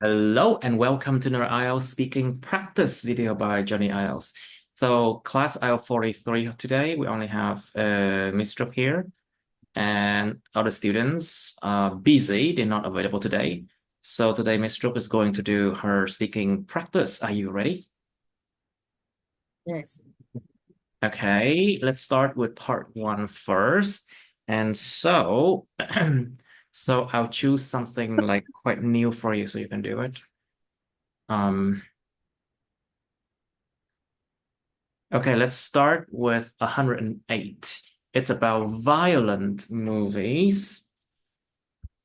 Hello and welcome to another IELTS speaking practice video by Johnny IELTS. So class IELTS 43 today, we only have Miss Strupp here and other students are busy, they're not available today. So today Miss Strupp is going to do her speaking practice. Are you ready? Yes. Okay, let's start with part one first. And so, so I'll choose something like quite new for you so you can do it. Okay, let's start with 108. It's about violent movies.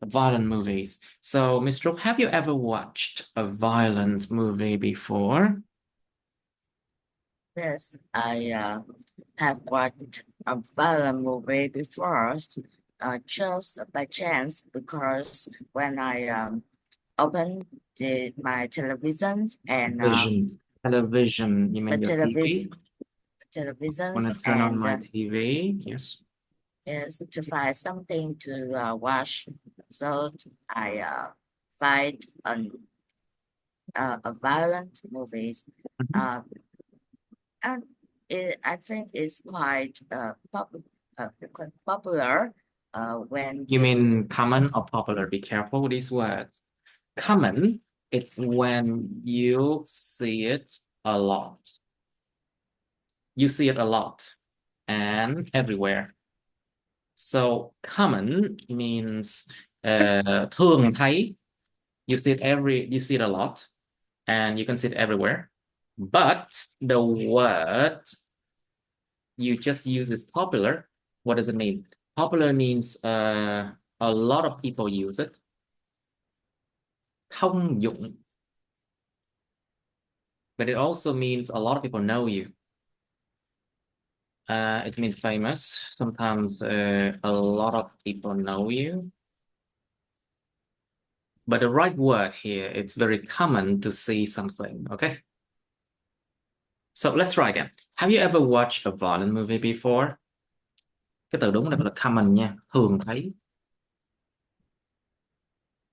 Violent movies. So, Ms. Strupp, have you ever watched a violent movie before? Yes, I have watched a violent movie before, just by chance because when I opened my television and Television, you my mean your TV? When televisions I turn on and my TV, yes. yes, to find something to watch, so I find a violent movies. Mhm. Uh, and I think it's quite popular when You you mean common or popular? Be careful with these words. Common, it's when you see it a lot. You see it a lot and everywhere. So common means thường thấy. You see it a lot and you can see it everywhere. But the word you just use is popular. What does it mean? Popular means a lot of people use it. Thông dụng. But it also means a lot of people know you. It means famous. Sometimes a lot of people know you. But the right word here, it's very common to see something, okay? So let's try again. Have you ever watched a violent movie before? Cái từ đúng là common nha, thường thấy.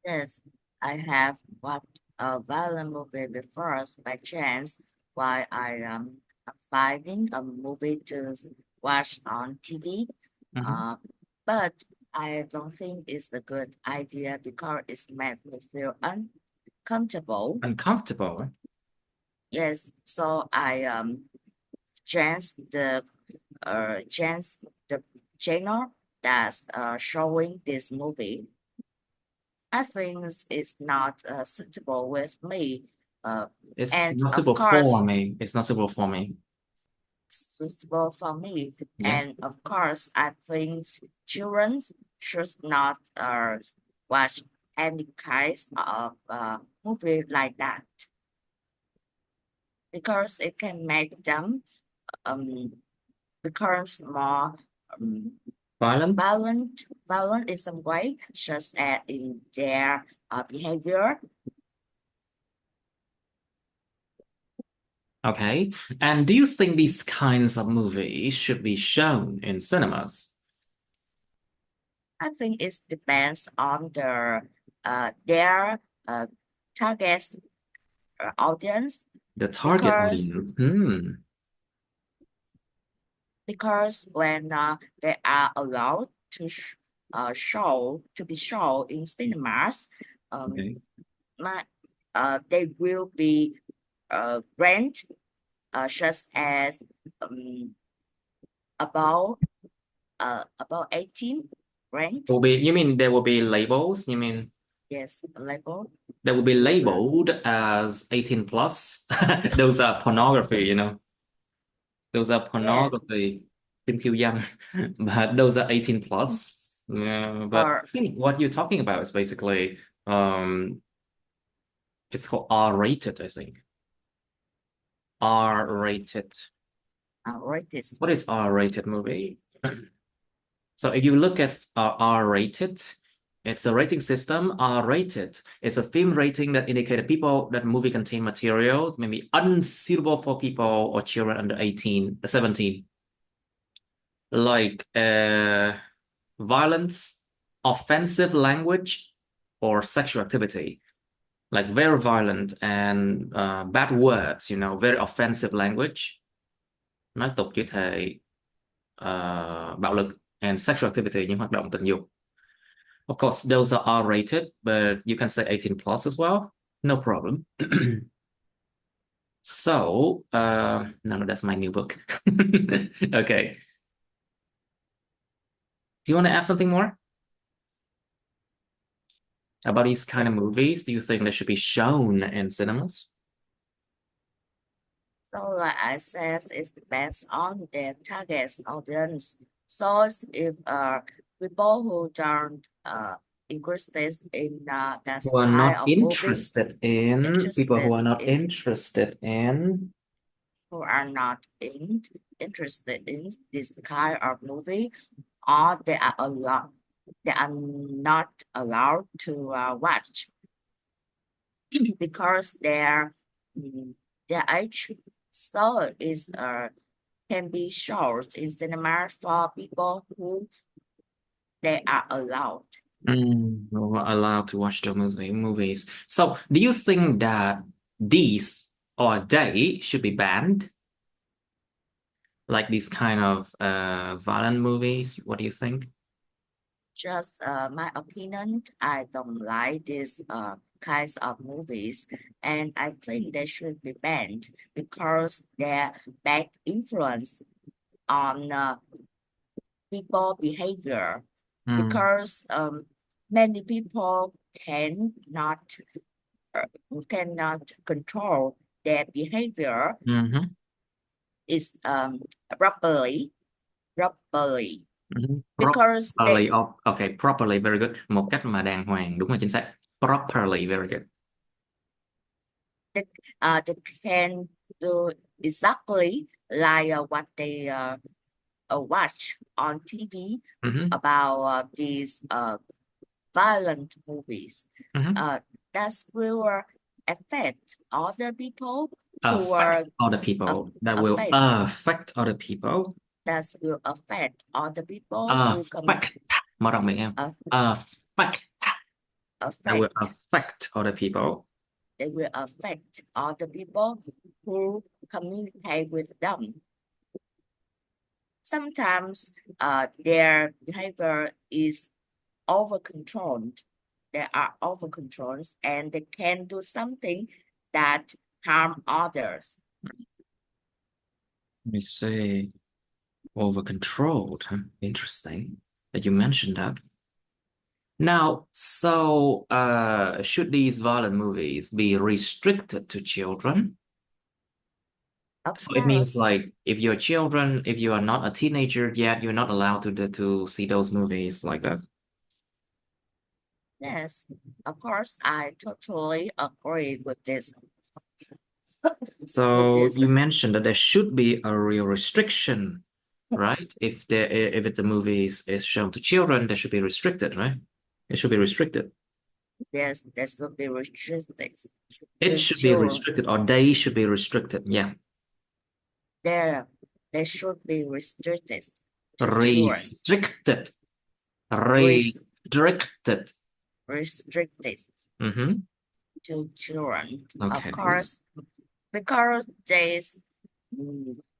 yes, I have watched a violent movie before by chance while I finding a movie to watch on TV. Mhm. Uh, but I don't think it's a good idea because it's made me feel uncomfortable. Uncomfortable. Yes, so I changed the channel that's showing this movie. I think it's not suitable with me. Uh, It's and not of suitable for course, me. It's not suitable for me. suitable for me. Yes. And of course, I think children should not watch any kinds of movie like that because it can make them um, becomes more um, Violent. violent in some way, just as in their behavior. Okay. And do you think these kinds of movies should be shown in cinemas? I think it depends on their uh, target audience The target because audience. when they are allowed to be shown in cinemas, um, Okay. my, they will be rent just as um, about about 18 rent. Will be, you mean there will be labels? You mean Yes, label. they will be labeled as 18 plus? Those are pornography, you know. Those are Yes, pornography. Phim khiêu dâm. But those are 18 plus. Yeah, but or I think what you're talking about is basically um it's called R-rated, I think. R-rated. artists. What is R-rated movie? So if you look at R-rated, it's a rating system. R-rated is a film rating that indicated people that movie contain material maybe unsuitable for people or children under 18, 17, like violence, offensive language, or sexual activity. like very violent and bad words, very offensive language, nói tục chửi thề, bạo lực, and sexual activity, những hoạt động tình dục. Of course, those are R-rated, but you can say 18 plus as well. No problem. So, no, that's my new book. Okay. Do you want to add something more about these kind of movies? Do you think they should be shown in cinemas? So like I said, it depends on the target audience. So if people who don't interested in that Who are kind not of movies, interested in, people who interested are not in interested in. who are not interested in this kind of movie, or they are not allowed to watch because their age. So is can be shown in cinema for people who they are allowed. Who are allowed to watch those movies. So, do you think that these or they should be banned? Like these kind of violent movies? What do you think? Just my opinion, I don't like these kinds of movies, and I think they should be banned because their bad influence on people behavior. Mm, Because many people cannot control their behavior mhm, is properly because Properly. Oh, okay, properly, very good. Một cách mà đàng hoàng, đúng là chính xác. Properly, very good. they can do exactly like what they watch on TV Mhm, about these violent movies. mhm. That will affect other people who are Affect other people. That will affect affect other people. that will affect other people who come Affect. Mở rộng miệng em. uh, Affect. That will affect affect other people. they will affect other people who communicate with them. Sometimes their behavior is over controlled. They are over controlled and they can do something that harm others. Let me see. Over controlled. Huh? Interesting that you mentioned that. Now, so should these violent movies be restricted to children? Of So it means course, like if you're children, if you are not a teenager yet, you're not allowed to see those movies like that. yes, of course, I totally agree with this. With So this, you mentioned that there should be a real restriction, right? If the movie is shown to children, they should be restricted, right? It should be restricted. yes, there should be restrictions It to should be children. restricted, or they should be restricted. Yeah. There, there should be restrictions to children. Restricted. Res- Restricted. Restricted Mm-hmm. to children, of Okay. course, because they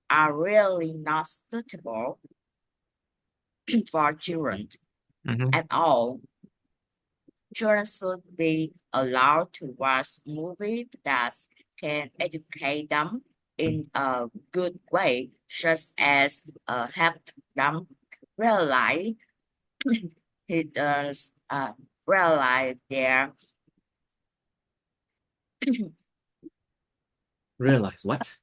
are really not suitable for children Mm-hmm. at all. Children should be allowed to watch movies that can educate them in a good way, such as help them realize it does realize their Realize what?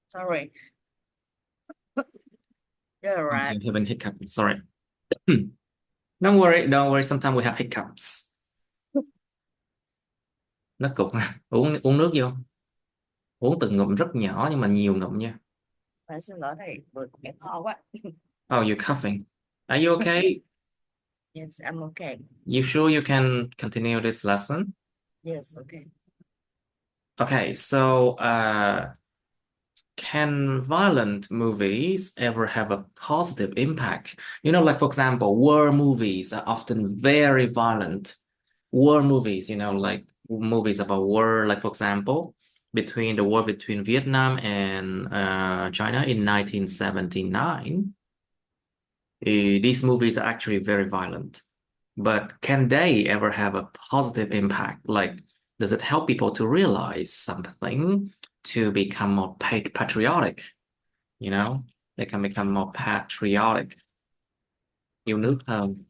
sorry, you're right. I'm having hiccup. Sorry. Don't worry, don't worry. Sometimes we have hiccups. Nó cục. Uống nước vô. Uống từng ngụm rất nhỏ nhưng mà nhiều ngụm nha. Xin lỗi thầy, em ho quá. Oh, you're coughing. Are you okay? Yes, I'm okay. You sure you can continue this lesson? Yes, okay. Okay, so can violent movies ever have a positive impact? Like for example, war movies are often very violent. War movies, like movies about war, like for example, between the war between Vietnam and China in 1979. These movies are actually very violent. But can they ever have a positive impact? Like, does it help people to realize something, to become more patriotic? You know, they can become more patriotic, yêu nước hơn,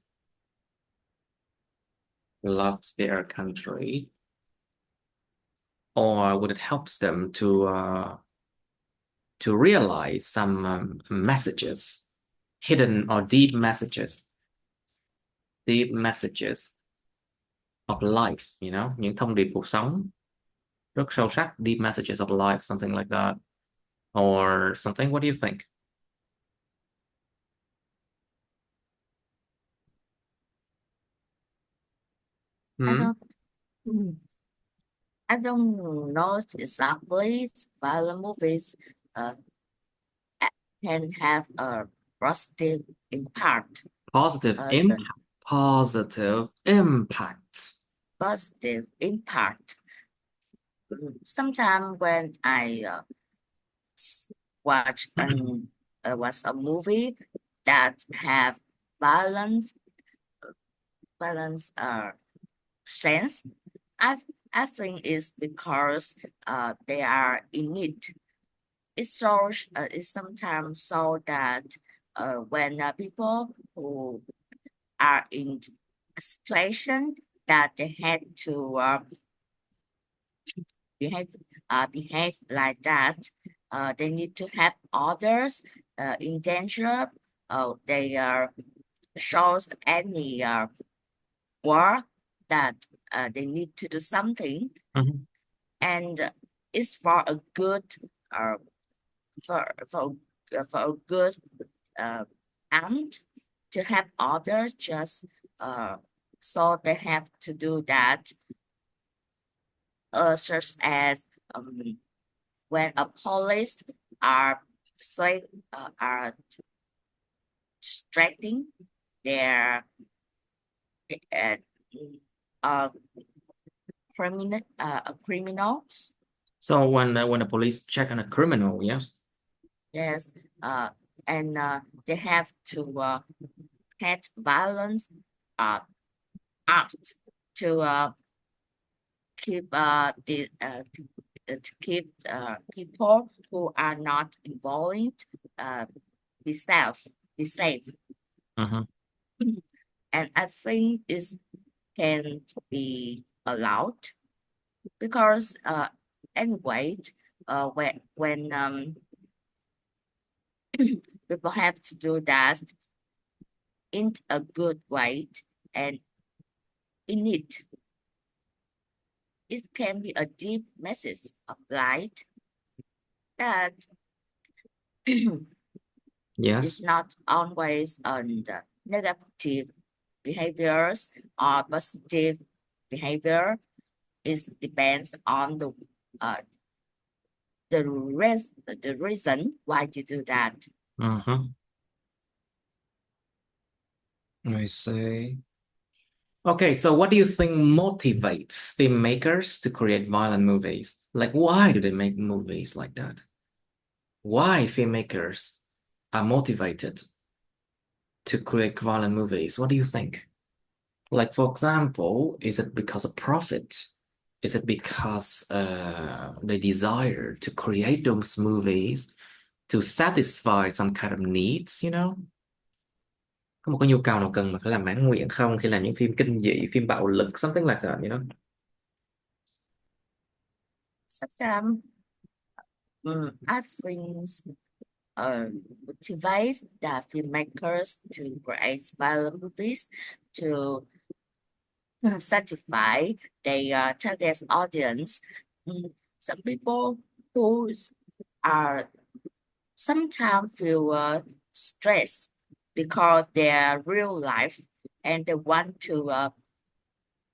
loves their country, or would it helps them to realize some messages, hidden or deep messages of life, những thông điệp cuộc sống rất sâu sắc, deep messages of life, something like that, or something. What do you think? I Hmm? don't, hmm, I don't know exactly. Violent movies uh, can have a positive impact. Positive So impact. Positive impact. positive impact. Sometimes when I watch watch a movie that have violence sense, I I think it's because they are in need. It sometimes so that when people who are in a situation that they had to behave behave like that, they need to help others in danger. They shows any war that they need to do something, Mhm. and it's for a good uh, for a good uh, and to help others just so they have to do that, such as when a police are are distracting their uh, uh, criminals. So when the police check on a criminal, yes. Yes, and they have to had violence uh, act to keep to keep people who are not involved be safe. Mhm. And I think it can be allowed because anyway, when people have to do that in a good way and in it can be a deep message of light that is Yes. not always on the negative behaviors or positive behavior. It depends on uh, the reason why you do that. Mhm. I see. Okay, so what do you think motivates filmmakers to create violent movies? Like, why do they make movies like that? Why filmmakers are motivated to create violent movies? What do you think? Like, for example, is it because of profit? Is it because they desire to create those movies to satisfy some kind of needs? Có một cái nhu cầu nào cần mà phải làm mãn nguyện không khi làm những phim kinh dị, phim bạo lực, something like that? Sometimes I think uh, motivates the filmmakers to create violent movies to satisfy their target audience. Some people who are sometimes feel stressed because their real life and they want to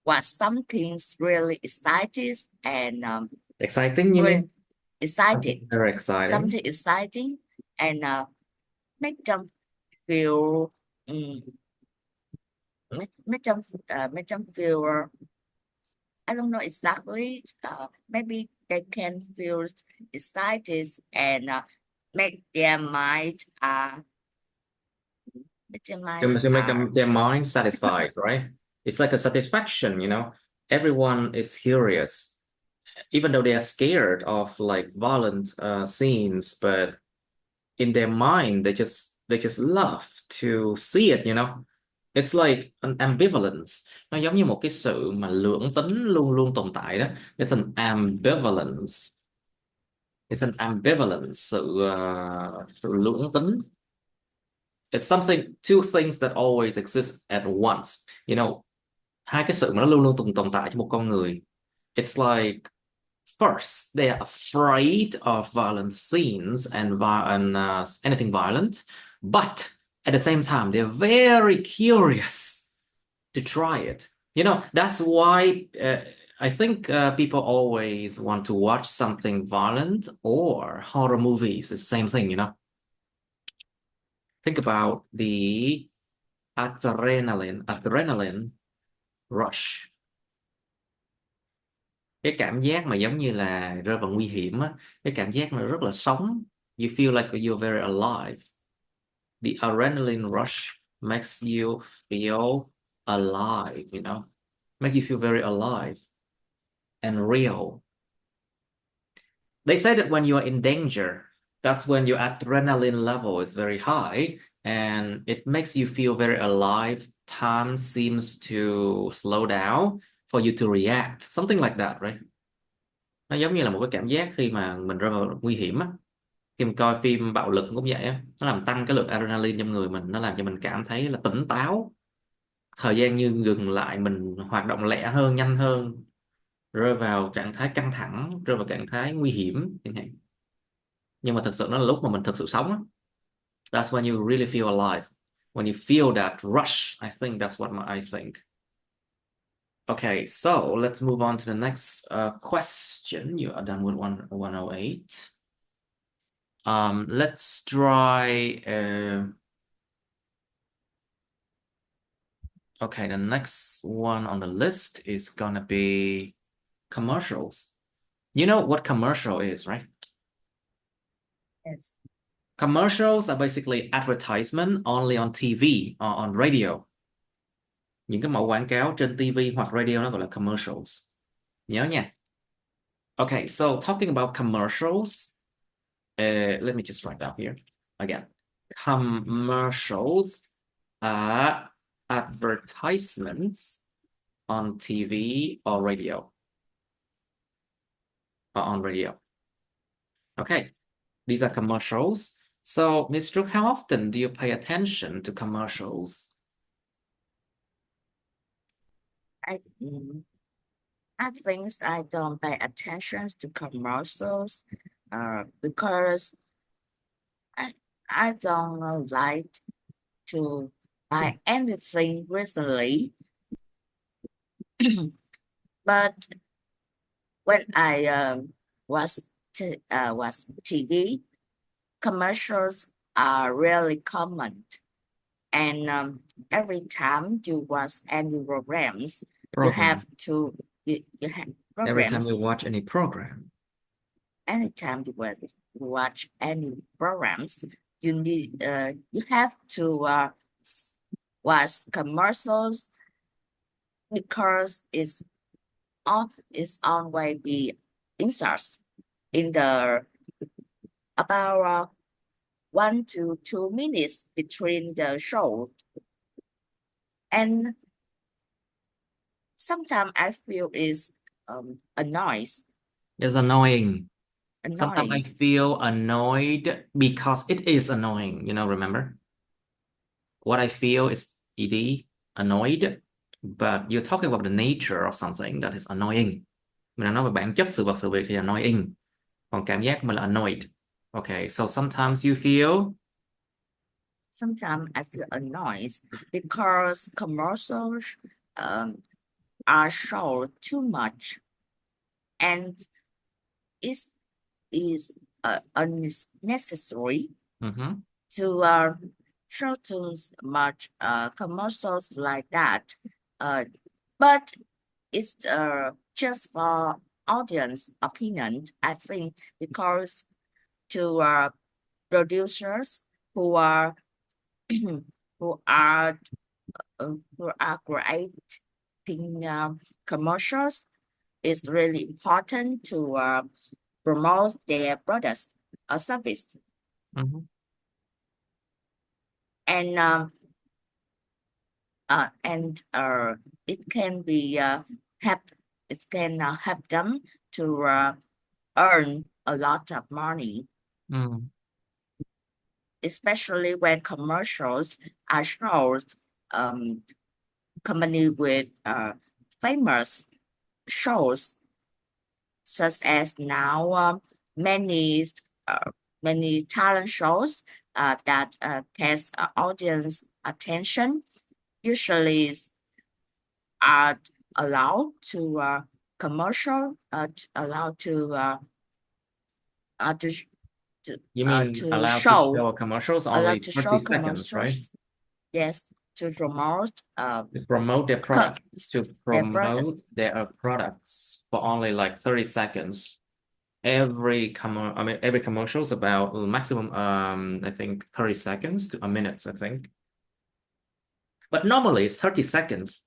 watch something really exciting and Exciting, you very mean? excited, Something very exciting. something exciting, and make them feel make them feel I don't know exactly. Maybe they can feel excited and make their mind make their minds To make their mind satisfied, right? It's like a satisfaction, you know. Everyone is curious, even though they are scared of like violent scenes, but in their mind they just love to see it, you know. It's like an ambivalence. Nó giống như một cái sự mà lưỡng tính luôn luôn tồn tại đó. It's an ambivalence. It's an ambivalence, sự lưỡng tính. It's something, two things that always exist at once. You know, hai cái sự mà nó luôn luôn tồn tại trong một con người. It's like first they are afraid of violent scenes and anything violent, but at the same time they're very curious to try it. You know, that's why I think people always want to watch something violent or horror movies. It's the same thing, you know. Think about the adrenaline rush. Cái cảm giác mà giống như là rơi vào nguy hiểm á, cái cảm giác nó rất là sống. You feel like you're very alive. The adrenaline rush makes you feel alive, you know, make you feel very alive and real. They say that when you are in danger, that's when your adrenaline level is very high and it makes you feel very alive. Time seems to slow down for you to react. Something like that, right? Nó giống như là một cái cảm giác khi mà mình rơi vào nguy hiểm á. Khi mình coi phim bạo lực cũng vậy á, nó làm tăng cái lượng adrenaline trong người mình, nó làm cho mình cảm thấy là tỉnh táo, thời gian như ngừng lại, mình hoạt động lẹ hơn, nhanh hơn, rơi vào trạng thái căng thẳng, rơi vào trạng thái nguy hiểm chẳng hạn. Nhưng mà thực sự nó là lúc mà mình thực sự sống á. That's when you really feel alive, when you feel that rush. I think that's what I think. Okay, so let's move on to the next question. You are done with 108. Let's try. Okay, the next one on the list is gonna be commercials. You know what commercial is, right? Yes. Commercials are basically advertisement only on TV or on radio. Những cái mẫu quảng cáo trên TV hoặc radio nó gọi là commercials. Nhớ nha. Okay, so talking about commercials, let me just write down here again. Commercials are advertisements on TV or radio. Or on radio. Okay, these are commercials. So, Ms. Trúc, how often do you pay attention to commercials? I think I don't pay attention to commercials because I don't like to buy anything recently. But when I watch TV, commercials are really common. And every time you watch any programs, you have to you have Every time programs. you watch any program. Anytime you watch any programs, you need you have to watch commercials because it's always be inserts in the about 1 to 2 minutes between the show, and sometimes I feel it's a noise. It's annoying. Annoying. Sometimes I feel annoyed because it is annoying, you know, remember? What I feel is ed, annoyed, but you're talking about the nature of something that is annoying. Mình đang nói về bản chất sự vật sự việc thì annoying. Còn cảm giác của mình là annoyed. Okay, so sometimes you feel. Sometimes I feel annoyed because commercials are shown too much, and it is unnecessary to show too much commercials like that. But it's just for audience opinion, I think, because to producers who are who are who are creating commercials, it's really important to promote their products or service. Mm-hmm. And it can be help it can help them to earn a lot of money, Mm. especially when commercials are shown company with famous shows, such as now many many talent shows that catch audience attention usually are allowed to commercial allowed to You mean to allowed to show show commercials allowed only to show 30 seconds, right? commercials, yes, to promote To promote their co- products, to their promote products. their products for only like 30 seconds. Every commercial is about maximum I think 30 seconds to a minute, I think. But normally it's 30 seconds.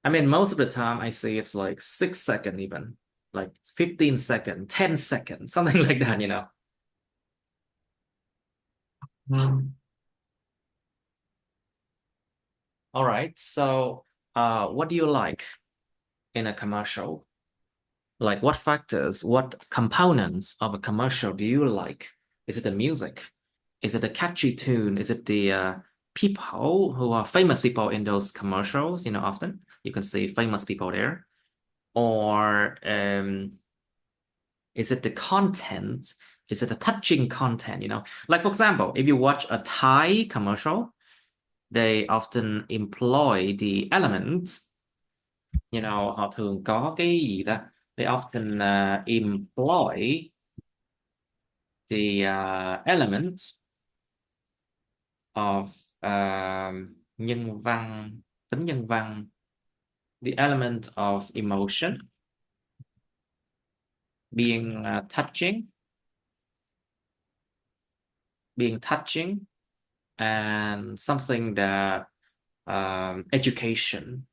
I mean, most of the time I see it's like 6 seconds even, like 15 seconds, 10 seconds, something like that, you know. Mm. All right. So, what do you like in a commercial? Like what factors, what components of a commercial do you like? Is it the music? Is it a catchy tune? Is it the people who are famous people in those commercials? You know, often you can see famous people there. Or is it the content? Is it a touching content? You know, like for example, if you watch a Thai commercial, they often employ the elements, you know, họ thường có cái gì ta? They often employ the element of nhân văn, tính nhân văn, the element of emotion, being touching, and something that education,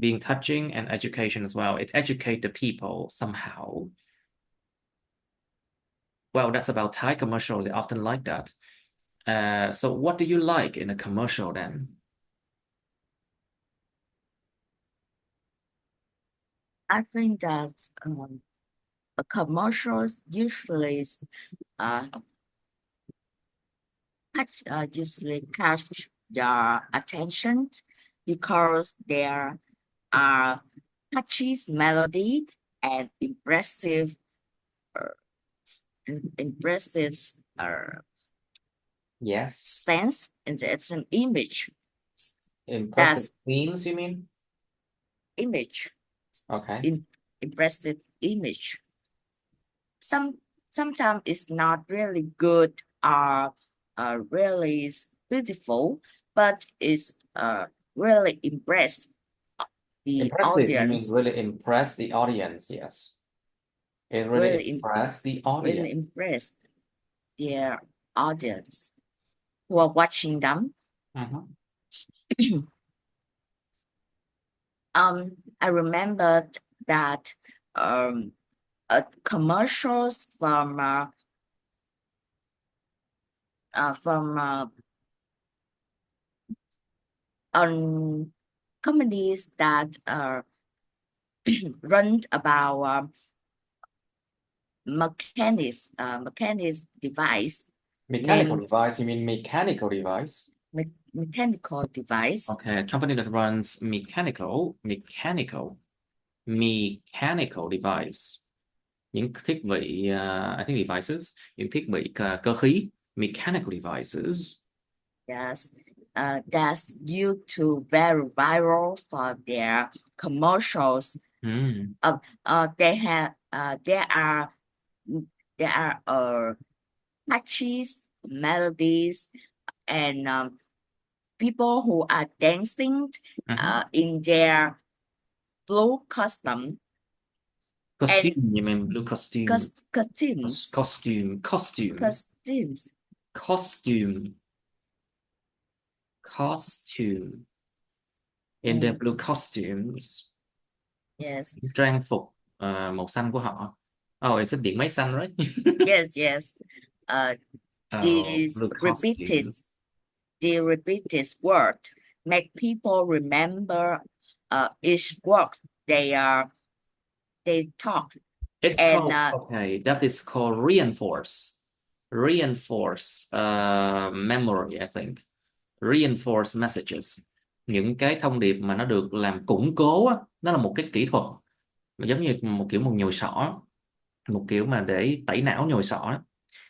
being touching and education as well. It educate the people somehow. Well, that's about Thai commercials. They often like that. So what do you like in a commercial then? I think that commercials usually uh, usually catch your attention because there are catchy melody and uh, impressive Yes. sense, and it's an image. Impressive That's scenes, you mean? image, Okay. in, impressive image. Sometimes it's not really good or really beautiful, but it's really impressed the Impressive, you mean audience. really impress the audience, yes. It really Really, impressed the really audience. impressed their audience who are watching them. Mhm. I remembered that commercials from on companies that run about mechanics device Mechanical named device, you mean mechanical device? mechanical device. Okay, a company that runs mechanical device. Những thiết bị, I think devices, những thiết bị cơ khí, mechanical devices. Yes, that's due to very viral for their commercials. Mm. They have there are catchy melodies and people who are dancing in their blue costume and Costume, you mean blue costume. costumes. Costume. Costumes. Costume. Costume. In their blue costumes. Yes. Trang phục màu xanh của họ. Oh, it's a điện máy xanh, right? Yes, yes. Oh, These blue repeated, costume. the repeated word make people remember each word they talk. It's And called, okay, that is called reinforce. Reinforce memory, I think. Reinforce messages. Những cái thông điệp mà nó được làm củng cố á, nó là một cái kỹ thuật giống như một nhồi sọ, một kiểu mà để tẩy não nhồi sọ đó.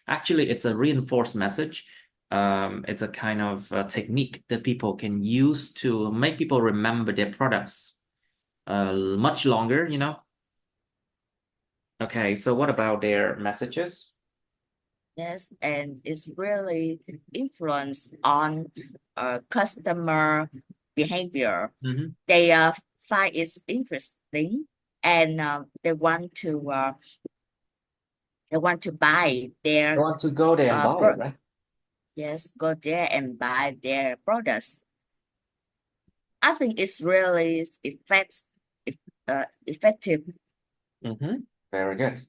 Actually, it's a reinforced message. It's a kind of technique that people can use to make people remember their products much longer, you know? Okay, so what about their messages? yes, and it's really influence on customer behavior. Mhm. They find it interesting, and they want to buy I their want to go there and buy it, right? yes, go there and buy their products. I think it's really effective. Very good.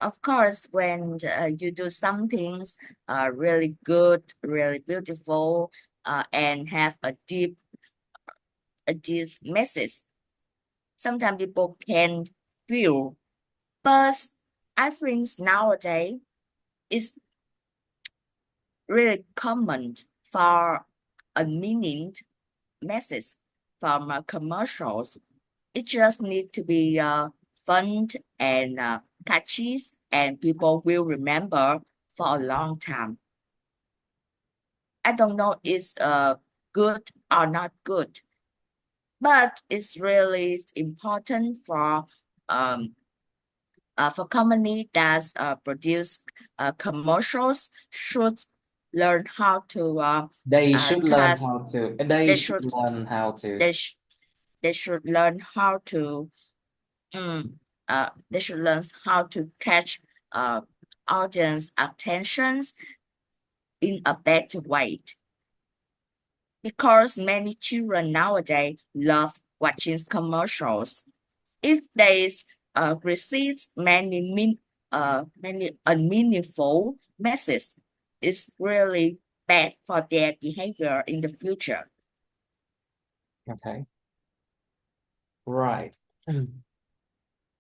Of course, when you do something really good, really beautiful, and have a deep message, sometimes people can feel. But I think nowadays it's really common for a meaning message from commercials. It just need to be fun and catchy, and people will remember for a long time. I don't know it's good or not good, but it's really important for company that produce commercials should learn how to They should learn cast. how to. They They should should learn how to. they sh they should learn how to they should learn how to catch uh audience attentions in a better way, because many children nowadays love watching commercials. If they receive many unmeaningful messages, it's really bad for their behavior in the future. Okay. Right.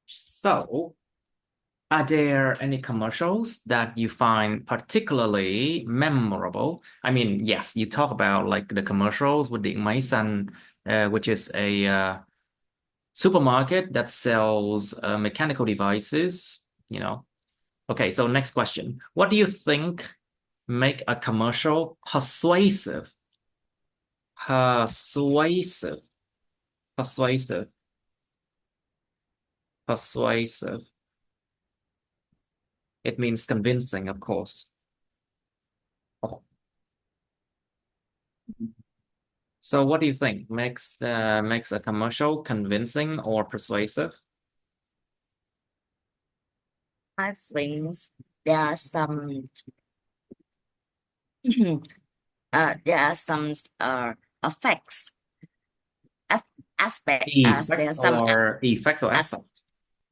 So, are there any commercials that you find particularly memorable? I mean, yes, you talk about like the commercials with điện máy xanh, which is a supermarket that sells mechanical devices, you know. Okay, so next question. What do you think make a commercial persuasive? Persuasive. Persuasive. Persuasive. It means convincing, of course. So what do you think makes a commercial convincing or persuasive? I think there are some there are some effects aspect there are some Effects or as, aspects?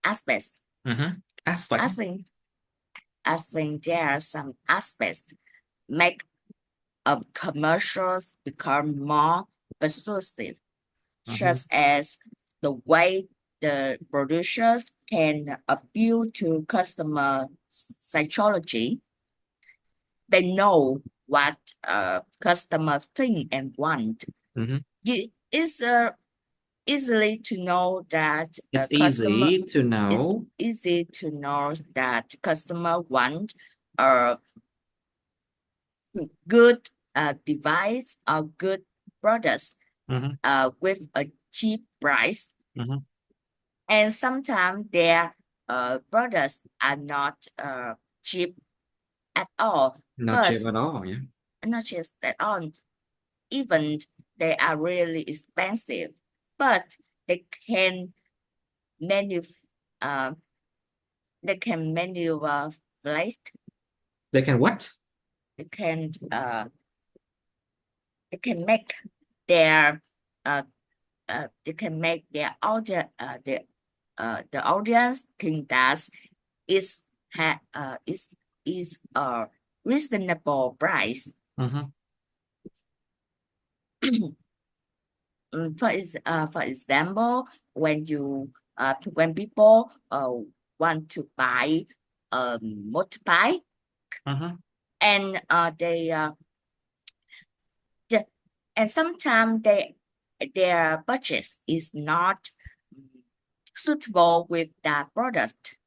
aspects. Aspect. I think there are some aspects make commercials become more persuasive, such as the way the producers can appeal to customer psychology. They know what customers think and want. It's easily to know that It's easy to know. It's easy to know that customer want a good device or good products with a cheap price. And sometimes their products are not cheap at all. Not but cheap at all. Yeah. not just that on, even they are really expensive, but they can manu uh, they can manipulate, They can what? they can they can make their they can make their audience the audience think that is is a reasonable price. Mm-hmm. For example, when people want to buy a motorbike, Mm-hmm. and and sometimes their budget is not suitable with that product,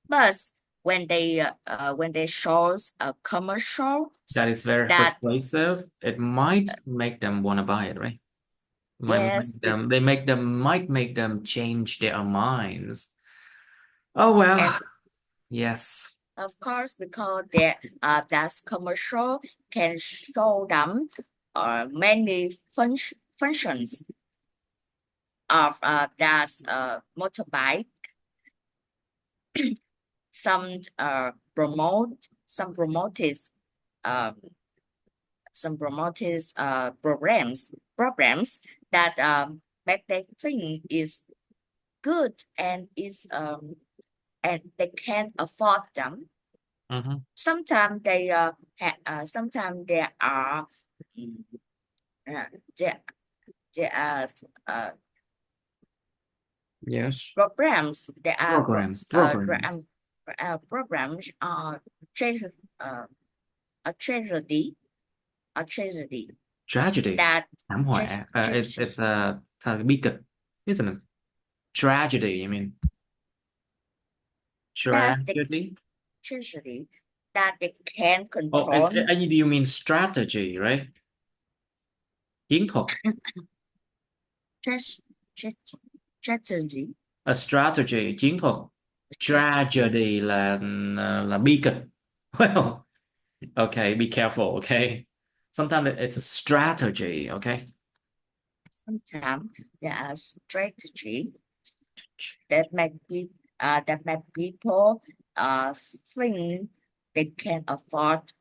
but when they shows a commercial That is very that persuasive. It might make them want to buy it, right? Might yes, make them. They make them. Might make them change their minds. Oh well. and Yes. of course, because that commercial can show them many functions of that motorbike. Some promote um, some promoted programs that make them think is good and they can afford them. Mm-hmm. Sometimes sometimes mm, uh, there there are Yes. programs there are Programs. Programs. programs treasure uh, a tragedy a tragedy Tragedy. that Thảm tre- họa. tre- It's a bi kịch, isn't it? Tragedy. I mean, that's the tragedy. tragedy that they can Oh, control. and you mean strategy, right? Chiến thuật. Tra- tra- Strategy, A strategy, chiến thuật. strategy. Tragedy là bi kịch. Well, okay, be careful, okay? Sometimes it's a strategy, okay? Sometimes there are strategy that make people think they can afford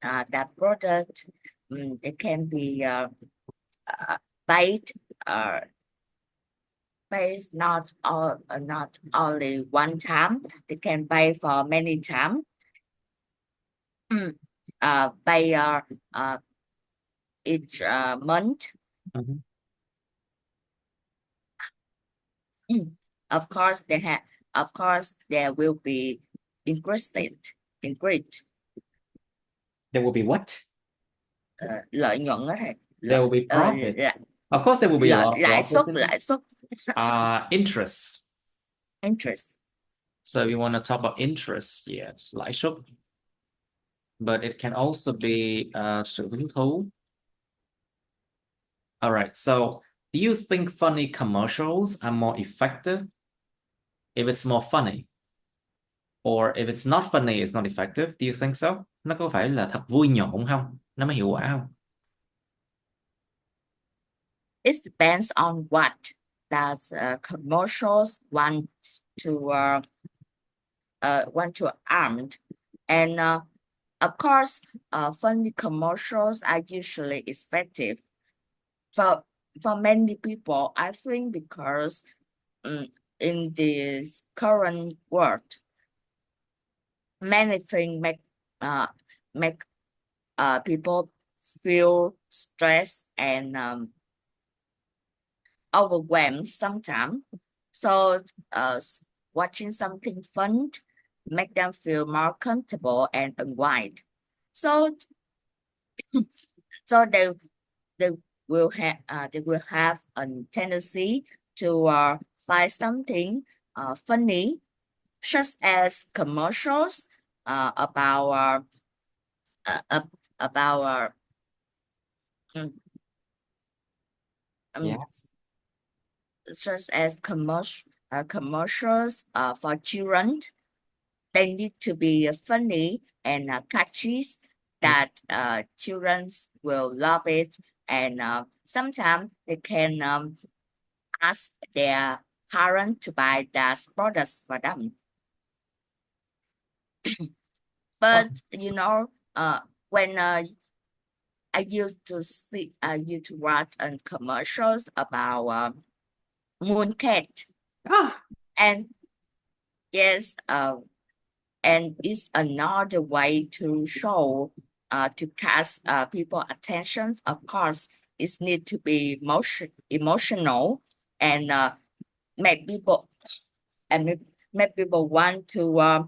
that product. They can be paid uh, paid not only one time. They can pay for many times. Pay each month. Mhm. Of course, there will be increased increased There will be what? lợi nhuận đó thầy. There will be profits. Of course, there will be a lot of Lãi profits suất in it. Interest. interest. So we want to talk about interest, yes, lãi suất. But it can also be sự hứng thú. All right, so do you think funny commercials are more effective if it's more funny? Or if it's not funny, it's not effective. Do you think so? Nó có phải là thật vui nhộn không? Nó mới hiệu quả không? It depends on what that commercials want to armed, and of course, funny commercials are usually effective for many people. I think because in this current world, many things make people feel stressed and overwhelmed sometimes. So watching something fun make them feel more comfortable and unwind. So so they they will have a tendency to find something funny, such as commercials about about um, Yes. such as commercials for children. They need to be funny and catchy that children will love it, and sometimes they can ask their parents to buy that products for them. Oh, But when I used to see, I used to watch commercials about mooncake, ah, and yes, and it's another way to show, to catch people attention. Of course, it need to be emotional, and make people and make people want to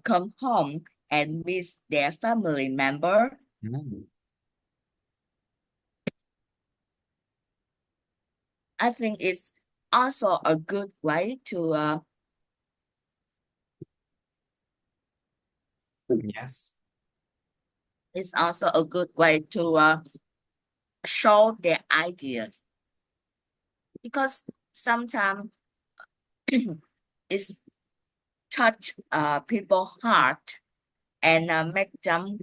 come home and meet their family member. mm, I think it's also a good way to yes. show their ideas, because sometimes it's touch people heart, and make them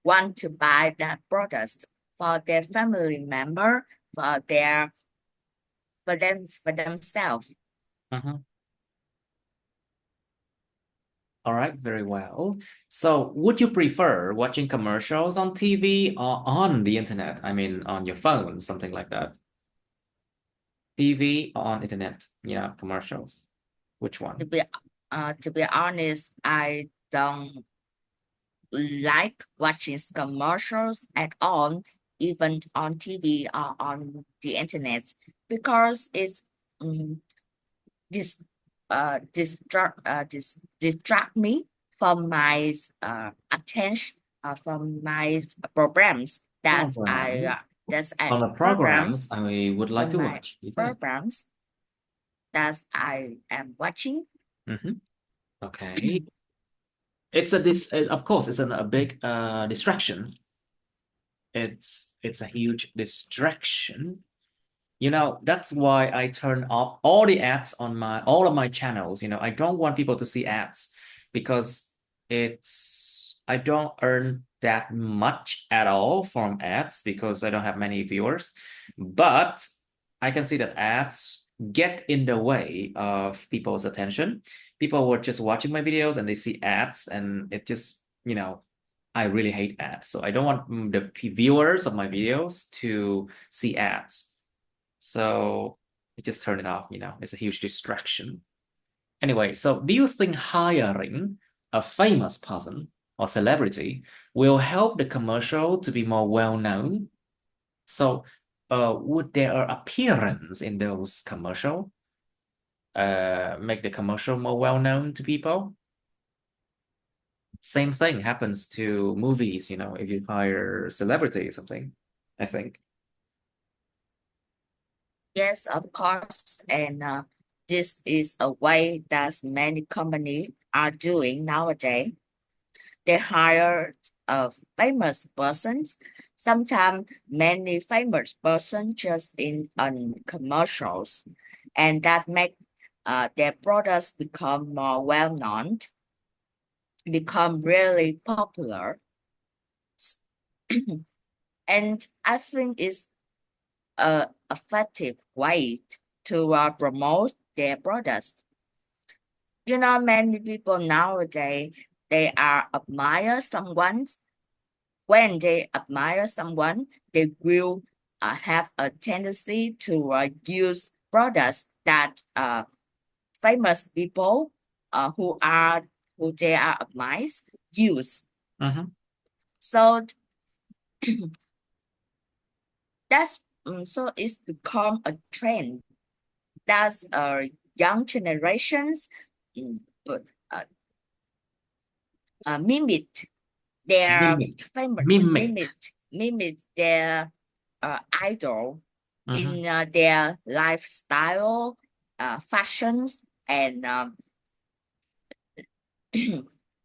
want to buy that product for their family member, for their for themselves. Mhm. All right, very well. So, would you prefer watching commercials on TV or on the internet? I mean, on your phone, something like that. TV or on internet, commercials. Which To one? be to be honest, I don't like watching commercials at all, even on TV or on the internet, because it's um, this distract me from my attention, from my programs Oh, well, that's on the programs programs I would like from to my watch, isn't it? programs that I am watching. Hmm. Okay. Of course, it's a big distraction. It's a huge distraction. That's why I turn off all the ads on my all of my channels. I don't want people to see ads because I don't earn that much at all from ads because I don't have many viewers. But I can see that ads get in the way of people's attention. People were just watching my videos and they see ads, and it just, I really hate ads. So I don't want the viewers of my videos to see ads. So I just turn it off, it's a huge distraction. Anyway, so do you think hiring a famous person or celebrity will help the commercial to be more well known? So, would their appearance in those commercial make the commercial more well known to people? Same thing happens to movies, if you hire celebrity or something, I think. Yes, of course, and this is a way that many companies are doing nowadays. They hire famous persons, sometimes many famous persons just in commercials, and that make their products become more well known, become really popular. And I think it's a effective way to promote their products. Many people nowadays, they are admire someone. When they admire someone, they will have a tendency to use products that famous people who they are admired use. Mhm. So that's so it's become a trend. That's young generations mm, but, uh, mimic their Mimic. famous Mimic. mimic their idol Mhm. in their lifestyle, fashions, and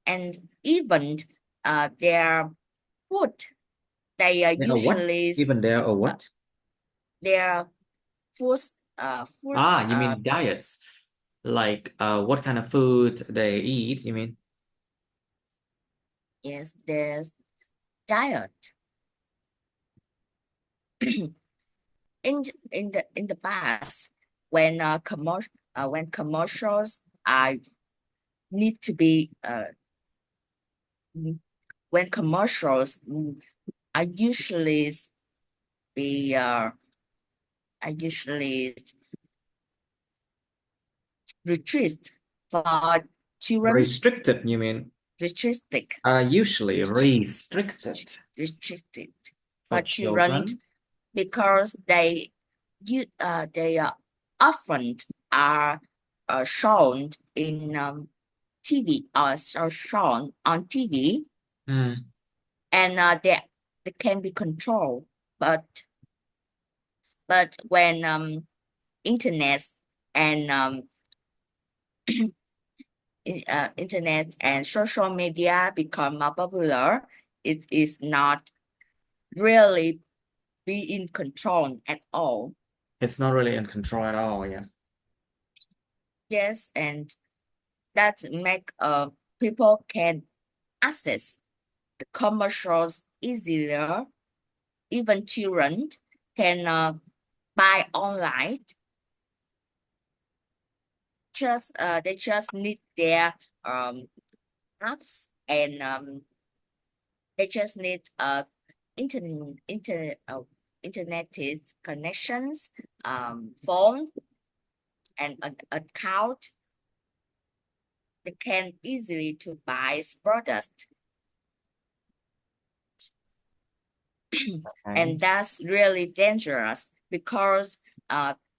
and even their food. They are They're a what? usually Even they're a uh, what? their food. Ah, you mean diets? Like what kind of food they eat, you mean? Yes, there's diet. In the past, when commercials are need to be when commercials I usually be I usually restrict for children, Restricted, you mean? restricted, Usually restricted restricted for for children children. because they are often are shown in TV or shown on TV, Mm. and they can be controlled. But when internet and internet and social media become more popular, it is not really be in control at all. It's not really in control at all, yeah. Yes, and that make people can access the commercials easier. Even children can buy online. They just need their um, apps, and they just need internet internet connections, phone, and an account. They can easily to buy products, Okay. and that's really dangerous because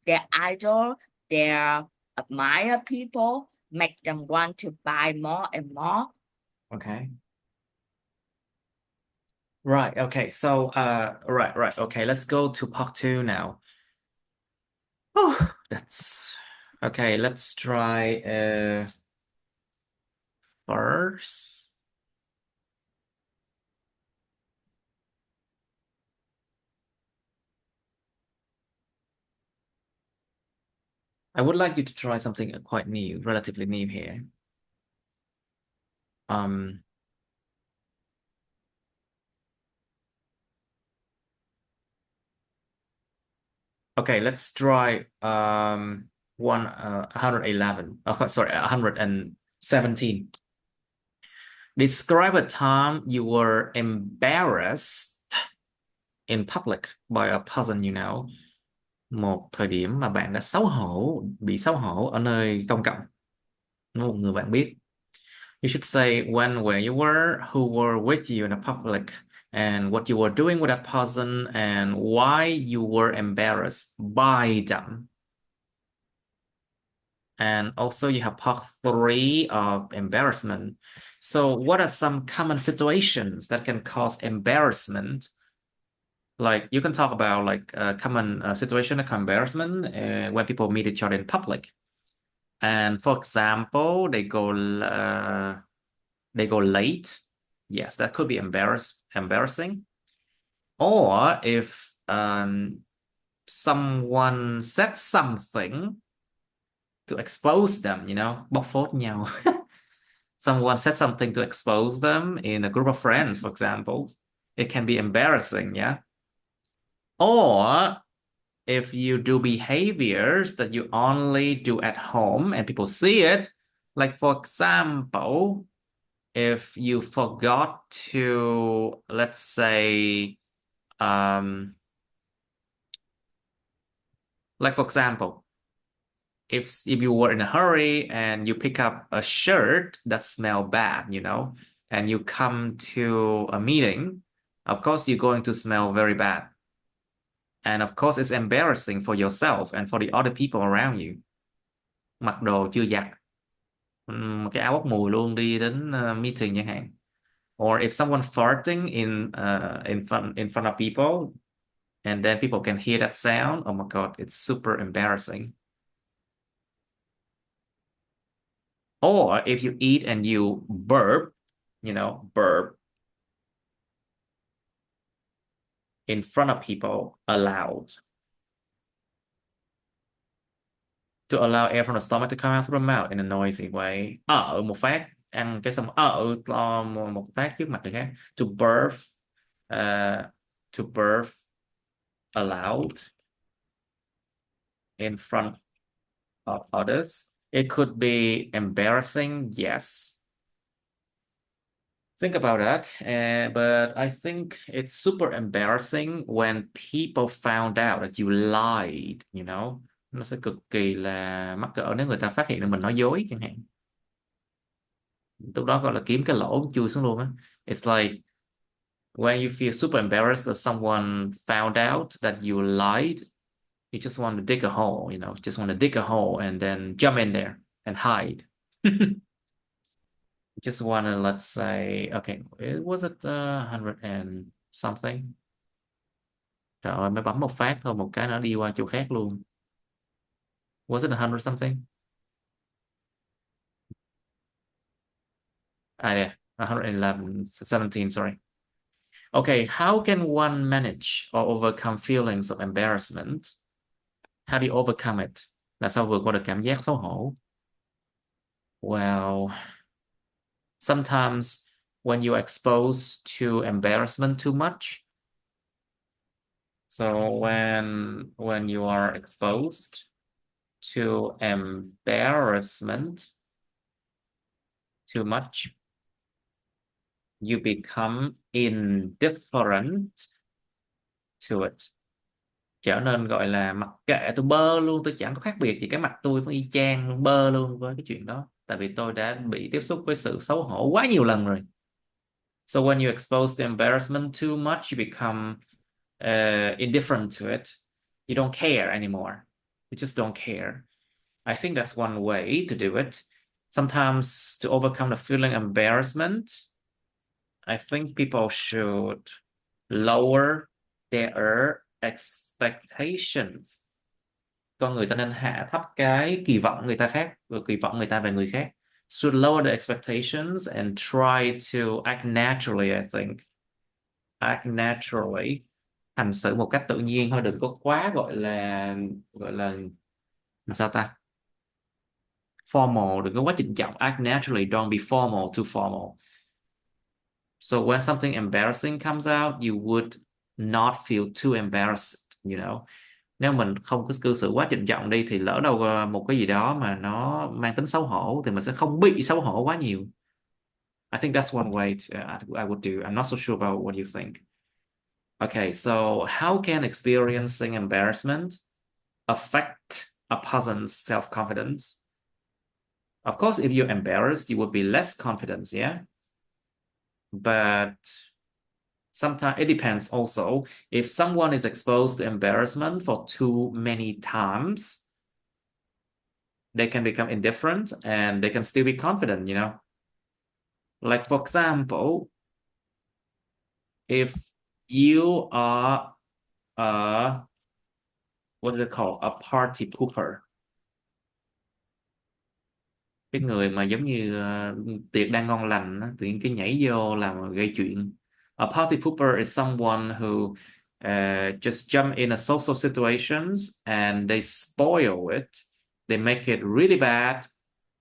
their idol, their admire people make them want to buy more and more. Okay. Right. Okay. So, right. Okay. Let's go to part two now. Oh, that's okay. Let's try first. I would like you to try something quite new, relatively new here. Um, okay, let's try 111. Oh, sorry, 117. Describe a time you were embarrassed in public by a person you know. Một thời điểm mà bạn đã bị xấu hổ ở nơi công cộng, một người bạn biết. You should say when, where you were, who were with you in the public, and what you were doing with that person, and why you were embarrassed by them. And also you have part three of embarrassment. So what are some common situations that can cause embarrassment? Like you can talk about like a common situation of embarrassment when people meet each other in public. And for example, they go late. Yes, that could be embarrassing. Or if someone said something to expose them, bóc phốt nhau. Someone said something to expose them in a group of friends, for example. It can be embarrassing, yeah. Or if you do behaviors that you only do at home and people see it, like for example, if you forgot to, let's say, like for example, if you were in a hurry and you pick up a shirt that smell bad, and you come to a meeting, of course you're going to smell very bad. And of course it's embarrassing for yourself and for the other people around you. Mặc đồ chưa giặt, một cái áo bốc mùi luôn đi đến meeting chẳng hạn. Or if someone farting in front of people, and then people can hear that sound, oh my God, it's super embarrassing. Or if you eat and you burp, burp in front of people aloud, to allow air from the stomach to come out through the mouth in a noisy way. Một phát. ăn cái xong to một phát trước mặt người khác. To birth, uh, to birth aloud in front of others. It could be embarrassing, yes. Think about that. But I think it's super embarrassing when people found out that you lied, you know. Nó sẽ cực kỳ là mắc cỡ nếu người ta phát hiện ra mình nói dối chẳng hạn. Lúc đó gọi là kiếm cái lỗ chui xuống luôn á. It's like when you feel super embarrassed that someone found out that you lied, you just want to dig a hole, you know, just want to dig a hole and then jump in there and hide. Just want to, let's say, okay, it was it 100 and something. Trời ơi, mới bấm một phát thôi, một cái nó đi qua chỗ khác luôn. Was it 100 something? Ah, yeah, 111, 17, sorry. Okay, how can one manage or overcome feelings of embarrassment? How do you overcome it? Là sao vượt qua được cảm giác xấu hổ? Well, sometimes when you're exposed to embarrassment too much, so when you are exposed to embarrassment too much, you become indifferent to it. Trở nên gọi là mặc kệ, tôi bơ luôn, tôi chẳng có khác biệt gì, cái mặt tôi cũng y chang luôn, bơ luôn với cái chuyện đó, tại vì tôi đã bị tiếp xúc với sự xấu hổ quá nhiều lần rồi. So when you expose the embarrassment too much, you become indifferent to it. You don't care anymore. You just don't care. I think that's one way to do it. Sometimes to overcome the feeling of embarrassment, I think people should lower their expectations. Con người ta nên hạ thấp cái kỳ vọng người ta khác, kỳ vọng người ta về người khác. Should lower the expectations and try to act naturally, I think. Act naturally. Hành xử một cách tự nhiên thôi, đừng có quá gọi là sao ta? Formal, đừng có quá trịnh trọng. Act naturally, don't be formal, too formal. So when something embarrassing comes out, you would not feel too embarrassed, you know. Nếu mình không có cư xử quá trịnh trọng đi thì lỡ đâu một cái gì đó mà nó mang tính xấu hổ thì mình sẽ không bị xấu hổ quá nhiều. I think that's one way I would do. I'm not so sure about what you think. Okay, so how can experiencing embarrassment affect a person's self-confidence? Of course, if you're embarrassed, you would be less confident, yeah? But sometimes it depends also. If someone is exposed to embarrassment for too many times, they can become indifferent and they can still be confident, you know? Like, for example, if you are what is it called? A party pooper. Cái người mà giống như tiệc đang ngon lành á, tự nhiên cái nhảy vô làm gây chuyện. A party pooper is someone who just jump in a social situations and they spoil it. They make it really bad.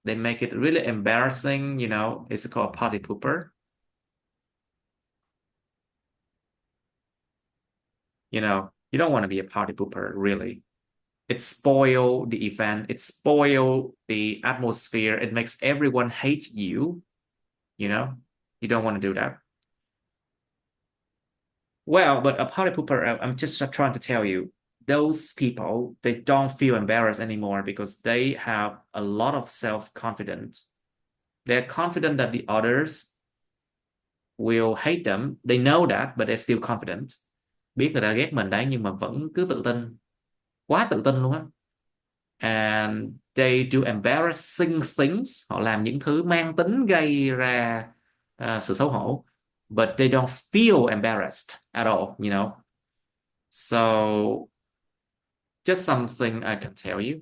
They make it really embarrassing, you know. It's called a party pooper. You know, you don't want to be a party pooper, really. It spoil the event. It spoil the atmosphere. It makes everyone hate you. You know, you don't want to do that. Well, but a party pooper, I'm just trying to tell you, those people, they don't feel embarrassed anymore because they have a lot of self-confidence. They're confident that the others will hate them. They know that, but they're still confident. Biết người ta ghét mình đấy nhưng mà vẫn cứ tự tin. Quá tự tin luôn á. And they do embarrassing things. Họ làm những thứ mang tính gây ra sự xấu hổ. But they don't feel embarrassed at all, you know. So just something I can tell you.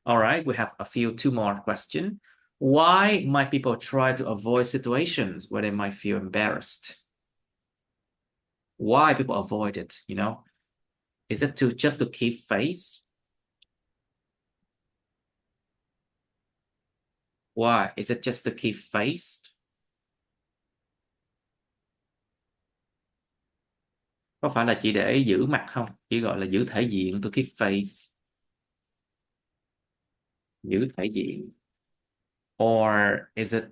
All right, we have two more questions. Why might people try to avoid situations where they might feel embarrassed? Why people avoid it, you know? Is it just to keep face? Why? Is it just to keep face? Có phải là chỉ để giữ mặt không? Chỉ gọi là giữ thể diện, to keep face. Giữ thể diện. Or is it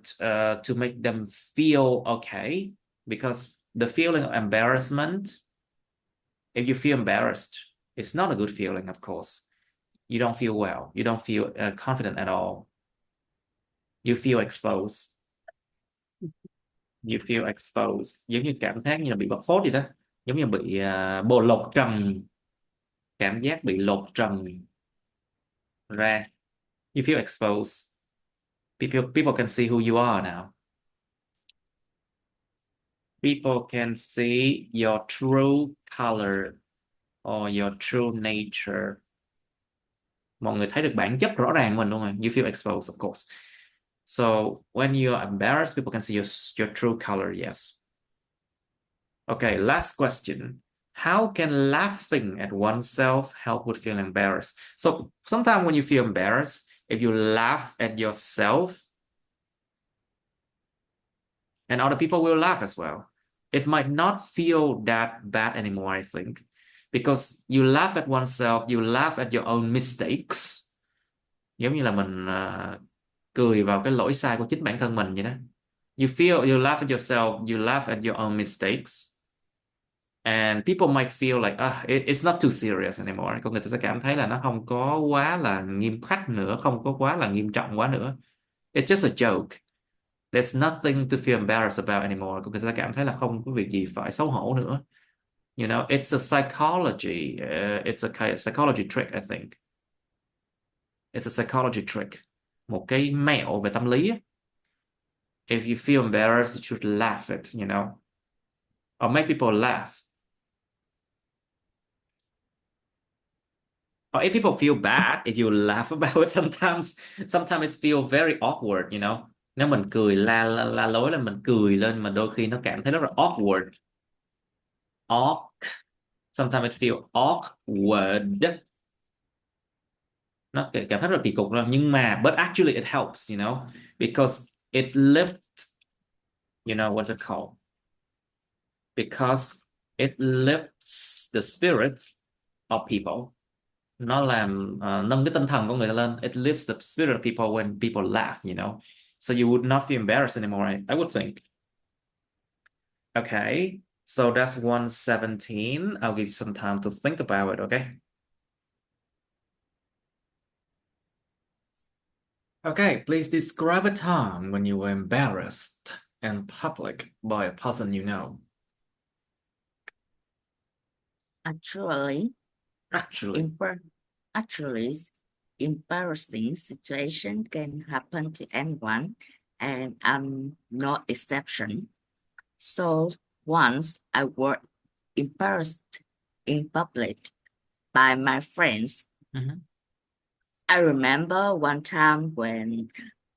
to make them feel okay? Because the feeling of embarrassment, if you feel embarrassed, it's not a good feeling, of course. You don't feel well. You don't feel confident at all. You feel exposed. You feel exposed. Giống như cảm giác như là bị bật phốt vậy đó. Giống như bị bồ lột trần. Cảm giác bị lột trần ra. You feel exposed. People can see who you are now. People can see your true color or your true nature. Mọi người thấy được bản chất rõ ràng mình luôn rồi. You feel exposed, of course. So when you're embarrassed, people can see your true color, yes. Okay, last question. How can laughing at oneself help with feeling embarrassed? So sometimes when you feel embarrassed, if you laugh at yourself, and other people will laugh as well, it might not feel that bad anymore, I think, because you laugh at oneself, you laugh at your own mistakes. Giống như là mình cười vào cái lỗi sai của chính bản thân mình vậy đó. You laugh at yourself, you laugh at your own mistakes. And people might feel like it's not too serious anymore. Con người ta sẽ cảm thấy là nó không có quá là nghiêm khắc nữa, không có quá là nghiêm trọng quá nữa. It's just a joke. There's nothing to feel embarrassed about anymore. Con người ta cảm thấy là không có việc gì phải xấu hổ nữa. You know, it's a psychology. It's a kind of psychology trick, I think. It's a psychology trick. Một cái mẹo về tâm lý. If you feel embarrassed, you should laugh it, you know, or make people laugh. Or if people feel bad, if you laugh about it, sometimes it feel very awkward, you know. Nếu mình cười la lối lên, mình cười lên mà đôi khi nó cảm thấy rất là awkward. Sometimes it feel awkward. Nó cảm thấy rất là kỳ cục rồi, nhưng mà but actually it helps, you know, because it lifts, you know, what's it called? Because it lifts the spirit of people. Nó làm nâng cái tinh thần của người ta lên. It lifts the spirit of people when people laugh, you know. So you would not feel embarrassed anymore, I would think. Okay, so that's 117. I'll give you some time to think about it, okay? Okay, please describe a time when you were embarrassed in public by a person you know. Actually, Actually. Actually, embarrassing situation can happen to anyone, and I'm no exception. So once I was embarrassed in public by my friends. Mm-hmm. I remember one time when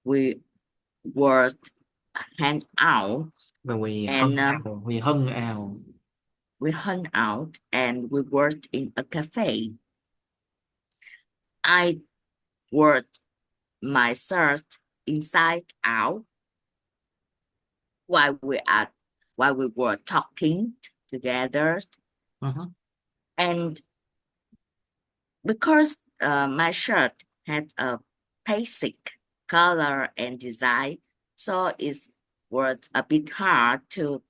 we were hang out When we and hung out. we hung out and we worked in a cafe. I worked my shirt inside out while we were talking together. Uh-huh. And because my shirt had a basic color and design, so it was a bit hard to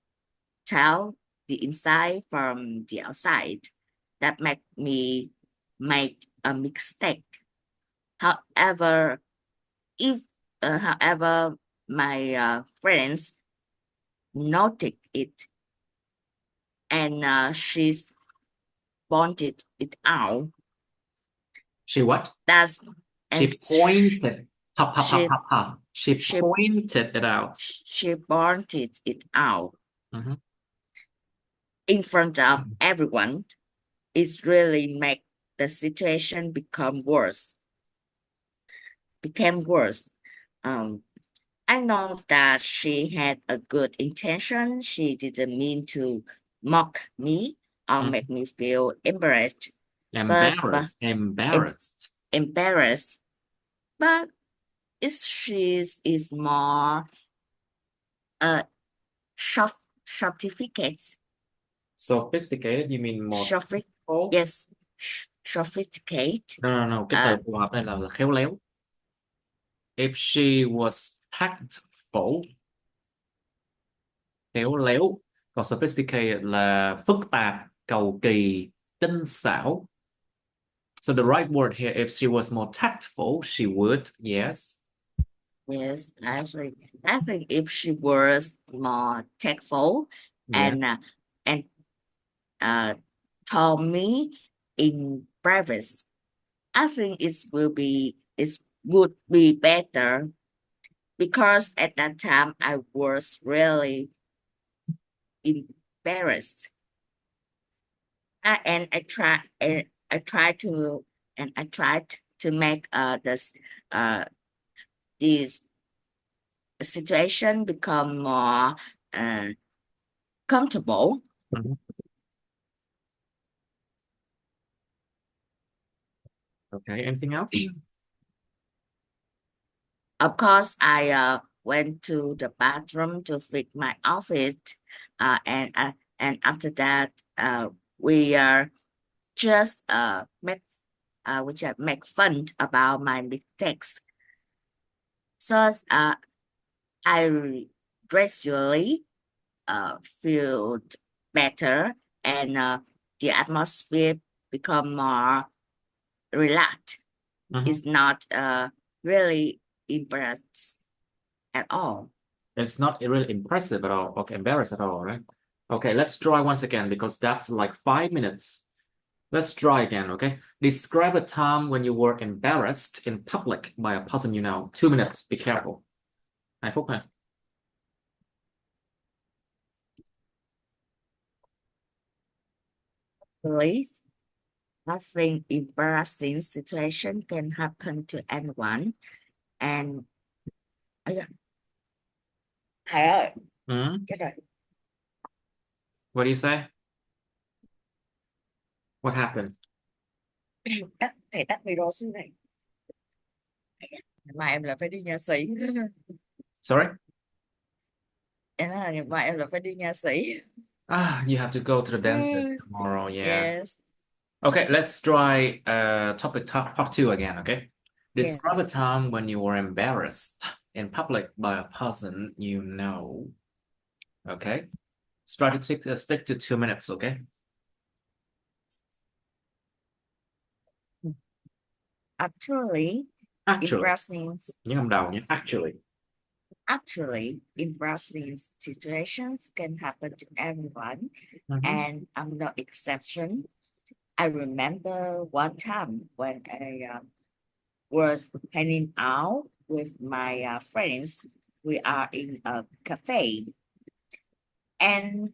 tell the inside from the outside. That made me make a mistake. However, however, my friends noted it, and she pointed it out. She what? That's She pointed. she She pointed it out. She pointed it out Mm-hmm. in front of everyone. It really made the situation became worse. I know that she had a good intention. She didn't mean to mock me or make me feel embarrassed. Embarrassed. Embarrassed. But is more short certificates. Sophisticated, you mean more Sophi tactful? yes, sophisticate. No, cái từ phù hợp đây là khéo léo. If she was tactful, khéo léo. Còn sophisticated là phức tạp, cầu kỳ, tinh xảo. So the right word here, if she was more tactful, she would, yes. Yes, actually, I think if she was more tactful Yeah. and told me in private, I think it would be better because at that time I was really embarrassed. And I tried to make this situation become more comfortable. Mhm. Okay, anything else? Of course, I went to the bathroom to fix my outfit, and after that, we just make fun about my mistakes. So I gradually feel better, and the atmosphere become more relaxed. Mhm. It's not really impressed at all. It's not really impressive at all. Okay, embarrassed at all, right? Okay, let's try once again because that's like 5 minutes. Let's try again, okay? Describe a time when you were embarrassed in public by a person you know. 2 minutes, be careful. 2 phút ha. Please, I think embarrassing situation can happen to anyone, and thầy ơi, chết rồi. What do you say? What happened? Thầy tắt video xuống này. Mà em là phải đi nha sĩ. Sorry? Em nói là ngày mai em là phải đi nha sĩ. Ah, you have to go to the dentist tomorrow, yeah. Yes, Okay, let's try topic part two again, okay? Describe yes. a time when you were embarrassed in public by a person you know. Okay? Try to stick to 2 minutes, okay? Actually, Actually, embarrassing nhớ không đầu nhé. embarrassing situations can happen to everyone, Mhm. and I'm no exception. I remember one time when I was hanging out with my friends. We are in a cafe, and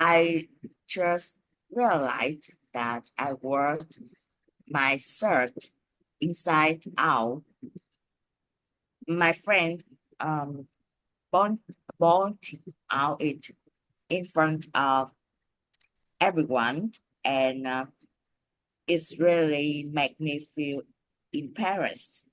I just realized that I wore my shirt inside out. My friend um point, pointed out it in front of everyone, and it's really make me feel embarrassed.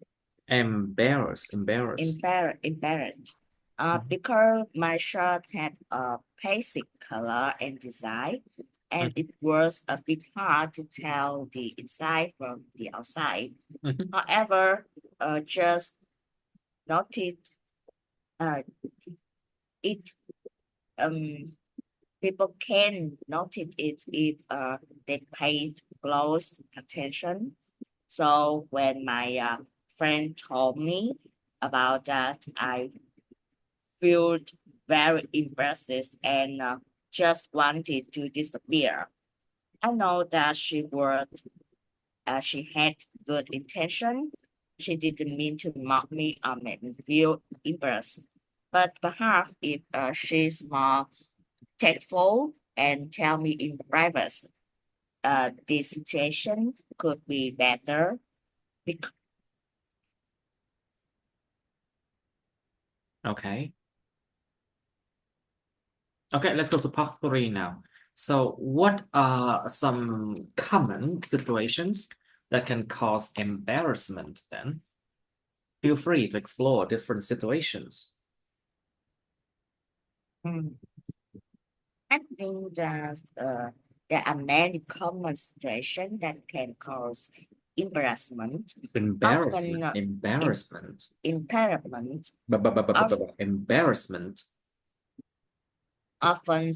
Embarrassed. Embarrassed. Mhm. Because my shirt had a basic color and design, and it was a bit hard to tell the inside from the outside. Mhm. However, just noticed it. People can notice it if they paid close attention. So when my friend told me about that, I felt very embarrassed and just wanted to disappear. I know that she had good intention. She didn't mean to mock me or make me feel embarrassed. But perhaps if she's more tactful and tell me in private, the situation could be better. Bec- Okay. Okay, let's go to part three now. So, what are some common situations that can cause embarrassment then? Feel free to explore different situations. I think that there are many common situations that can cause embarrassment. Embarrassment. Often Embarrassment. impairment Embarrassment. often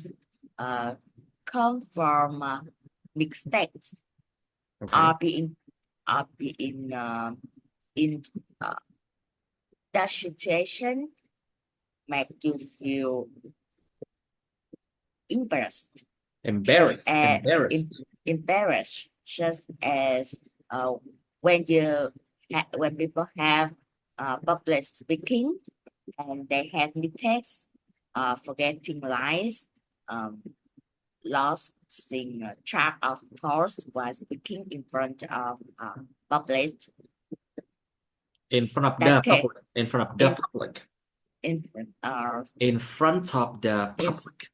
come from mistakes Okay. or being in that situation make you feel embarrassed. Embarrassed. Embarrassed, just as when when people have public speaking and they have mistakes, forgetting lines, lost track of thoughts while speaking in front of public. In front of the That can public. In front of the public. in uh, In front of the in, public.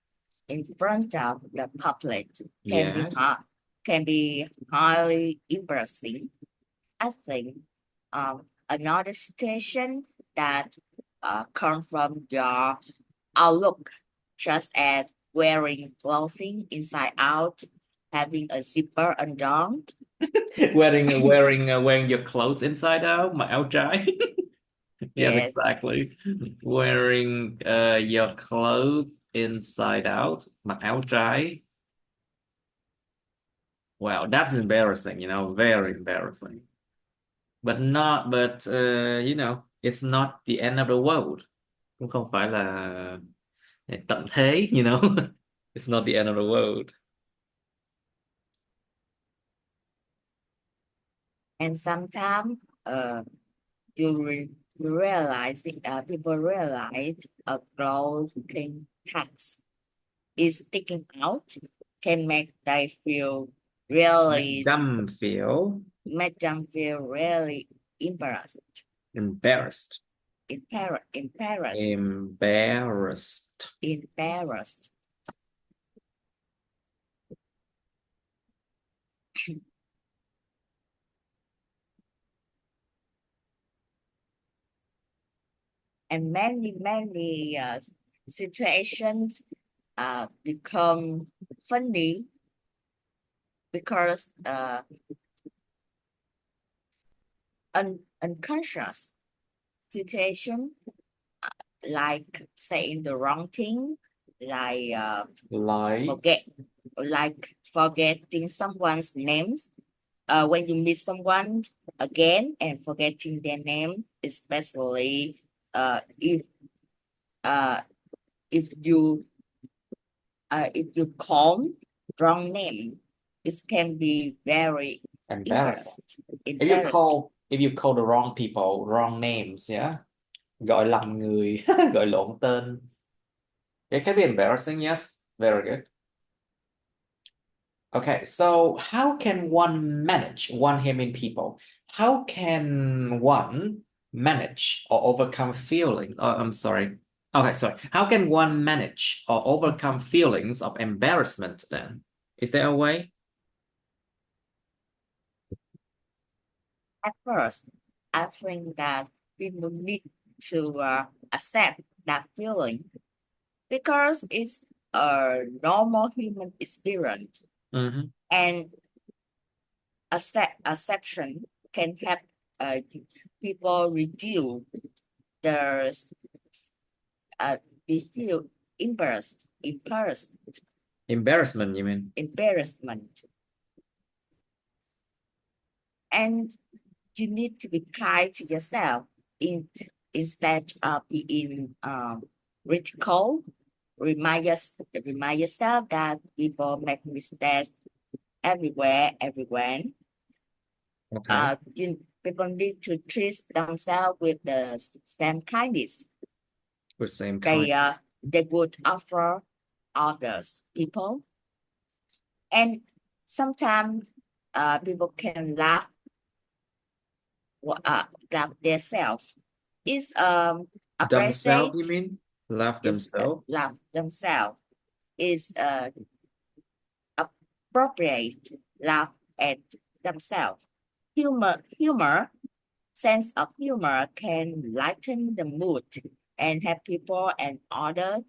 in front of the public Yes. can be highly embarrassing. I think another situation that comes from your outlook, just as wearing clothing inside out, having a zipper undone. Wearing your clothes inside out, mặc áo trái. Yes, Yes, exactly. Wearing your clothes inside out, mặc áo trái. Wow, that's embarrassing, very embarrassing. But it's not the end of the world. Cũng không phải là tận thế. It's not the end of the world. and sometimes you realize people realize a clothing tax is sticking out can make they feel really make them feel really embarrassed. Embarrassed. Embarrassed. Embarrassed. Embarrassed. And many situations become funny because unconscious situation like saying the wrong thing, like Like forgetting someone's names. When you meet someone again and forgetting their name, especially uh, if uh, if you call wrong name, it can be very embarrassing. embarrassing. If you call the wrong people, wrong names, yeah. Gọi lầm người, gọi lộn tên. It can be embarrassing, yes. Very good. Okay, so how can one manage one human people? How can one manage or overcome feeling? Oh, I'm sorry. Okay, sorry. How can one manage or overcome feelings of embarrassment then? Is there a way? At first, I think that people need to accept that feeling because it's a normal human experience, Mm-hmm. and acceptation can help uh, people reduce their they feel Embarrassment, you mean? embarrassment, and you need to be kind to yourself instead of being critical. Remind yourself that people make mistakes everywhere. Okay. People need to treat themselves with the same kindness With same kind. they would offer others people. And sometimes people can laugh themselves. It's Themselves, you appreciate mean? Love is themselves? laugh themselves is appropriate laugh at themselves. Humor sense of humor can lighten the mood and help people and others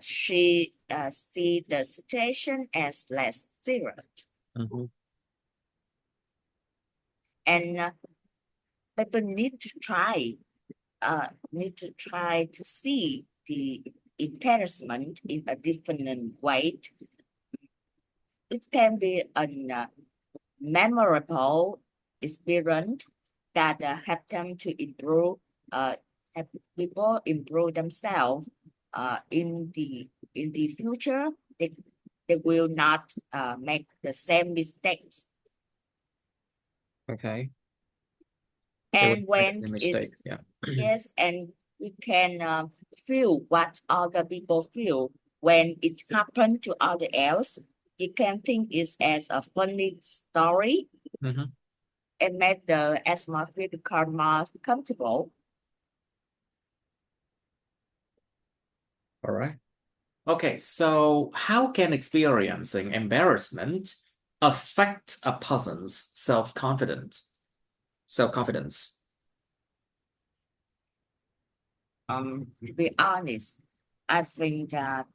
see the situation as less serious. Mhm. And people need to try to see the embarrassment in a different way. It can be a memorable experience that help them to improve, help people improve themselves in the future. They will not make the same mistakes. Okay. They would And make the when same it mistakes. Yeah. yes, and we can feel what other people feel when it happened to other else. You can think it as a funny story Mhm. and make the atmosphere become more comfortable. All right. Okay, so how can experiencing embarrassment affect a person's self-confidence? Self-confidence. To be honest, I think that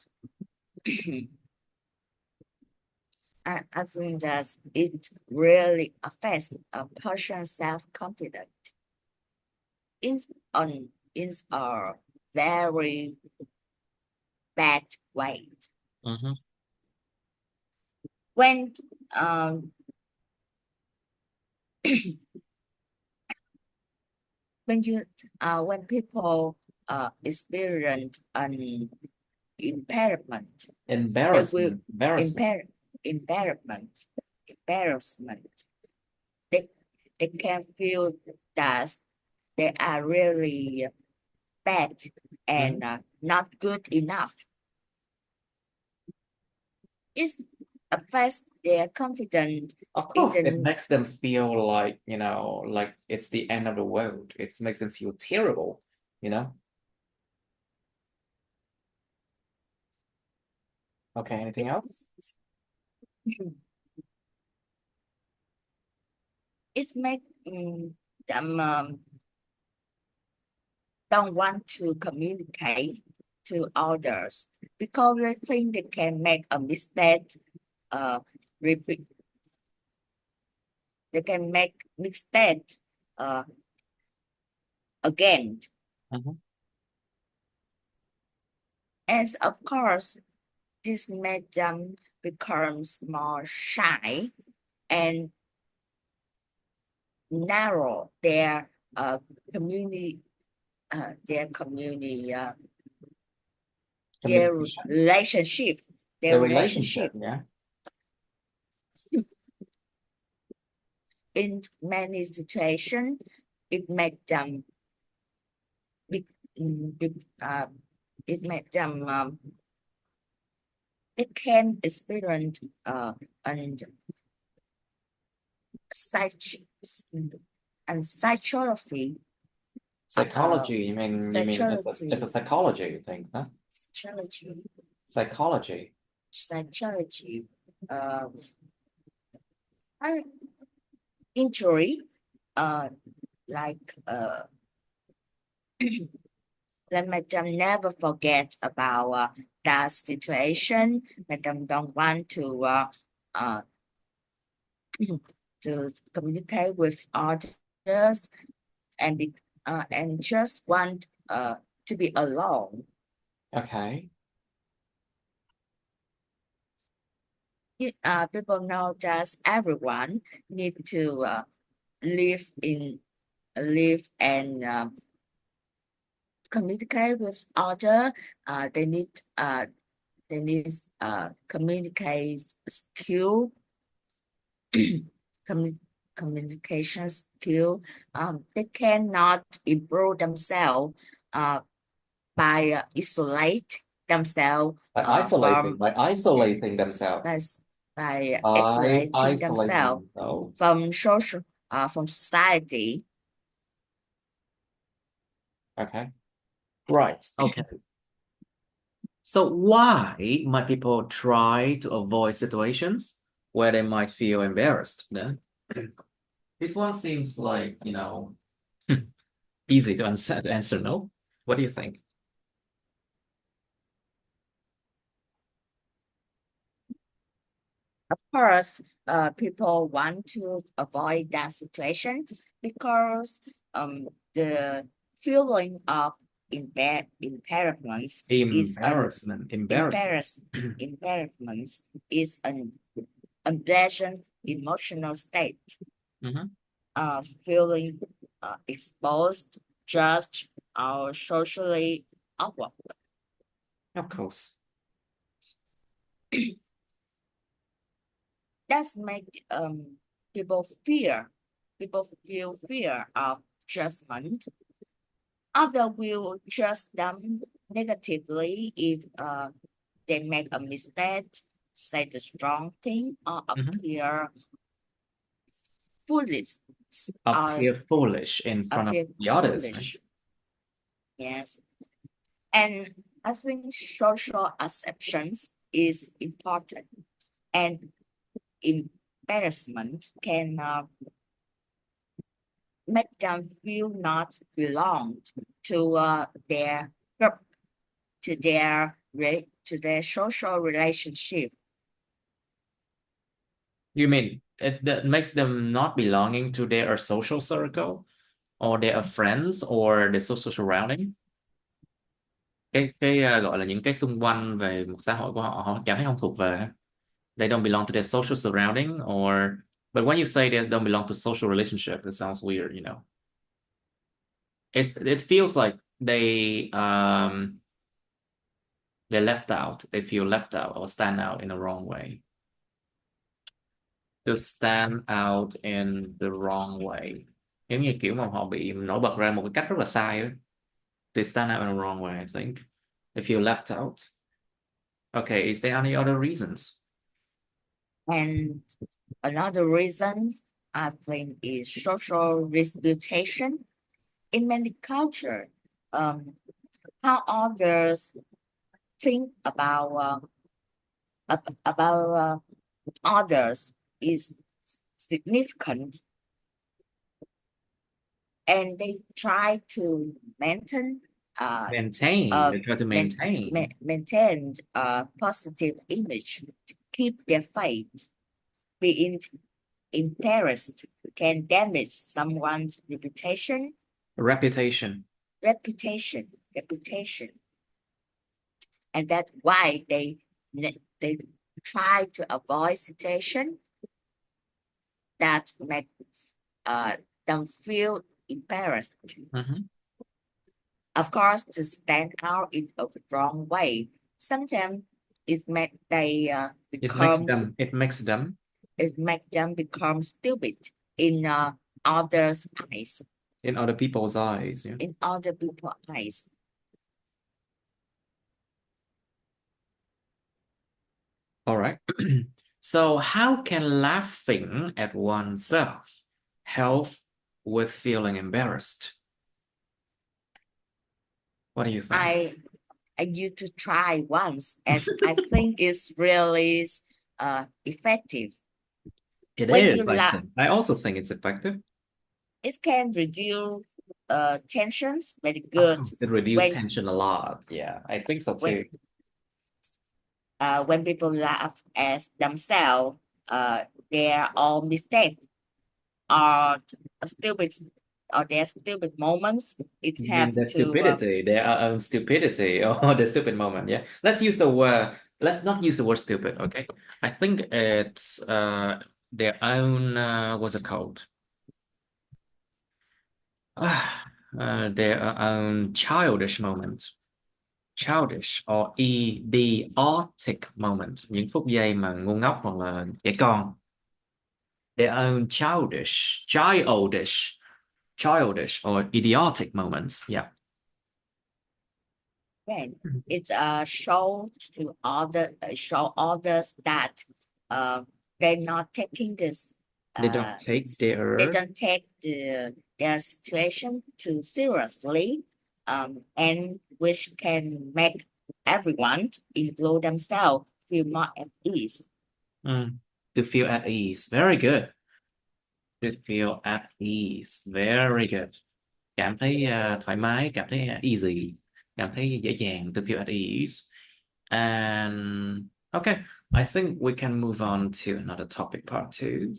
I think that it really affects a person's self-confidence in in a very bad way. Mhm. When um when you when people experience an impairment, they will Embarrassment. Embarrassment. impair embarrassment embarrassment. They they can feel that they are really bad Mhm. and not good enough. It affects their confidence Of in course, it the makes them feel like, like it's the end of the world. It makes them feel terrible, you know? Okay, anything it, else? it make them don't want to communicate to others because they think they can make a mistake. Repeat. They can make mistake uh, again. Mhm. And of course, this made them becomes more shy and narrow community, their community, their Communication. relationship, The their relationship, relationship. yeah? In many situations, it make them be, be, it make them it can experience and psych and psychology uh Psychology, you mean it's a psychology psychology, you think, huh? psychology Psychology. psychology uh and injury uh like let make them never forget about that situation, make them don't want uh to communicate with others and just want to be alone. Okay. People know that everyone need to live in live and communicate with other. They need they need communicate skill, commu- communication skill. They cannot improve themselves uh, by isolate themselves By isolating, from by isolating themselves. by, by By isolating isolating themselves themselves. from social from society. Okay. Right. Okay. So why might people try to avoid situations where they might feel embarrassed? Then this one seems like, Easy to answer no. What do you think? Of course, people want to avoid that situation because the feeling of impairment is an Embarrassment. impairment is an unpleasant emotional state Mhm. of feeling exposed, judged, or socially awkward. Of course. That's make people fear. People feel fear of judgment. Others will judge them negatively if they make a mistake, say the wrong thing, or Mhm. appear foolish, or Appear foolish in front of appear the others, right? foolish. Yes, and I think social acceptance is important, and embarrassment can make them feel not belong to their group, to their social relationship. You mean that makes them not belonging to their social circle or their friends or the social surrounding? Gọi là những cái xung quanh về một xã hội của họ, họ cảm thấy không thuộc về. They don't belong to their social surrounding, or but when you say they don't belong to social relationship, it sounds weird, you know. It feels like they left out. They feel left out or stand out in the wrong way. To stand out in the wrong way. Giống như kiểu mà họ bị nổi bật ra một cái cách rất là sai ấy. They stand out in the wrong way, I think. They feel left out. Okay, is there any other reasons? And another reason I think is social reputation. In many cultures, how others think about others is significant, and they try to maintain Maintain. uh, They try to maintain. maintain a positive image to keep their faith. Being embarrassed can damage someone's Reputation. reputation, and that's why they try to avoid situation that make them feel embarrassed. Mhm. Of course, to stand out in a wrong way, sometimes it make they become It make them become stupid in others' eyes, in other people's eyes. Yeah. in other people's eyes. All right. So how can laughing at oneself help with feeling embarrassed? What do you think? I used to try once, and I think it's really effective. It When you is, I laugh, think. I also think it's effective. it can reduce tensions very Of good. course, it reduces When tension a lot. Yeah, I think so when too. when people laugh at themselves, their own mistakes or stupid or their stupid moments, it You mean have the to stupidity, their own stupidity, or the stupid moment? Yeah. Let's use the word. Let's not use the word stupid. Okay. I think it's their own. What's it called? Their own childish moment. Childish or idiotic moment. Những phút giây mà ngu ngốc hoặc là trẻ con. Their own childish or idiotic moments. Yeah. then it's show others that uh, they're not taking this They don't take they their don't take their situation too seriously, and which can make everyone, include themselves, feel more at ease. to feel at ease. Very good. To feel at ease. Very good. cảm thấy thoải mái, cảm thấy easy, cảm thấy dễ dàng, to feel at ease. And okay, I think we can move on to another topic, part two.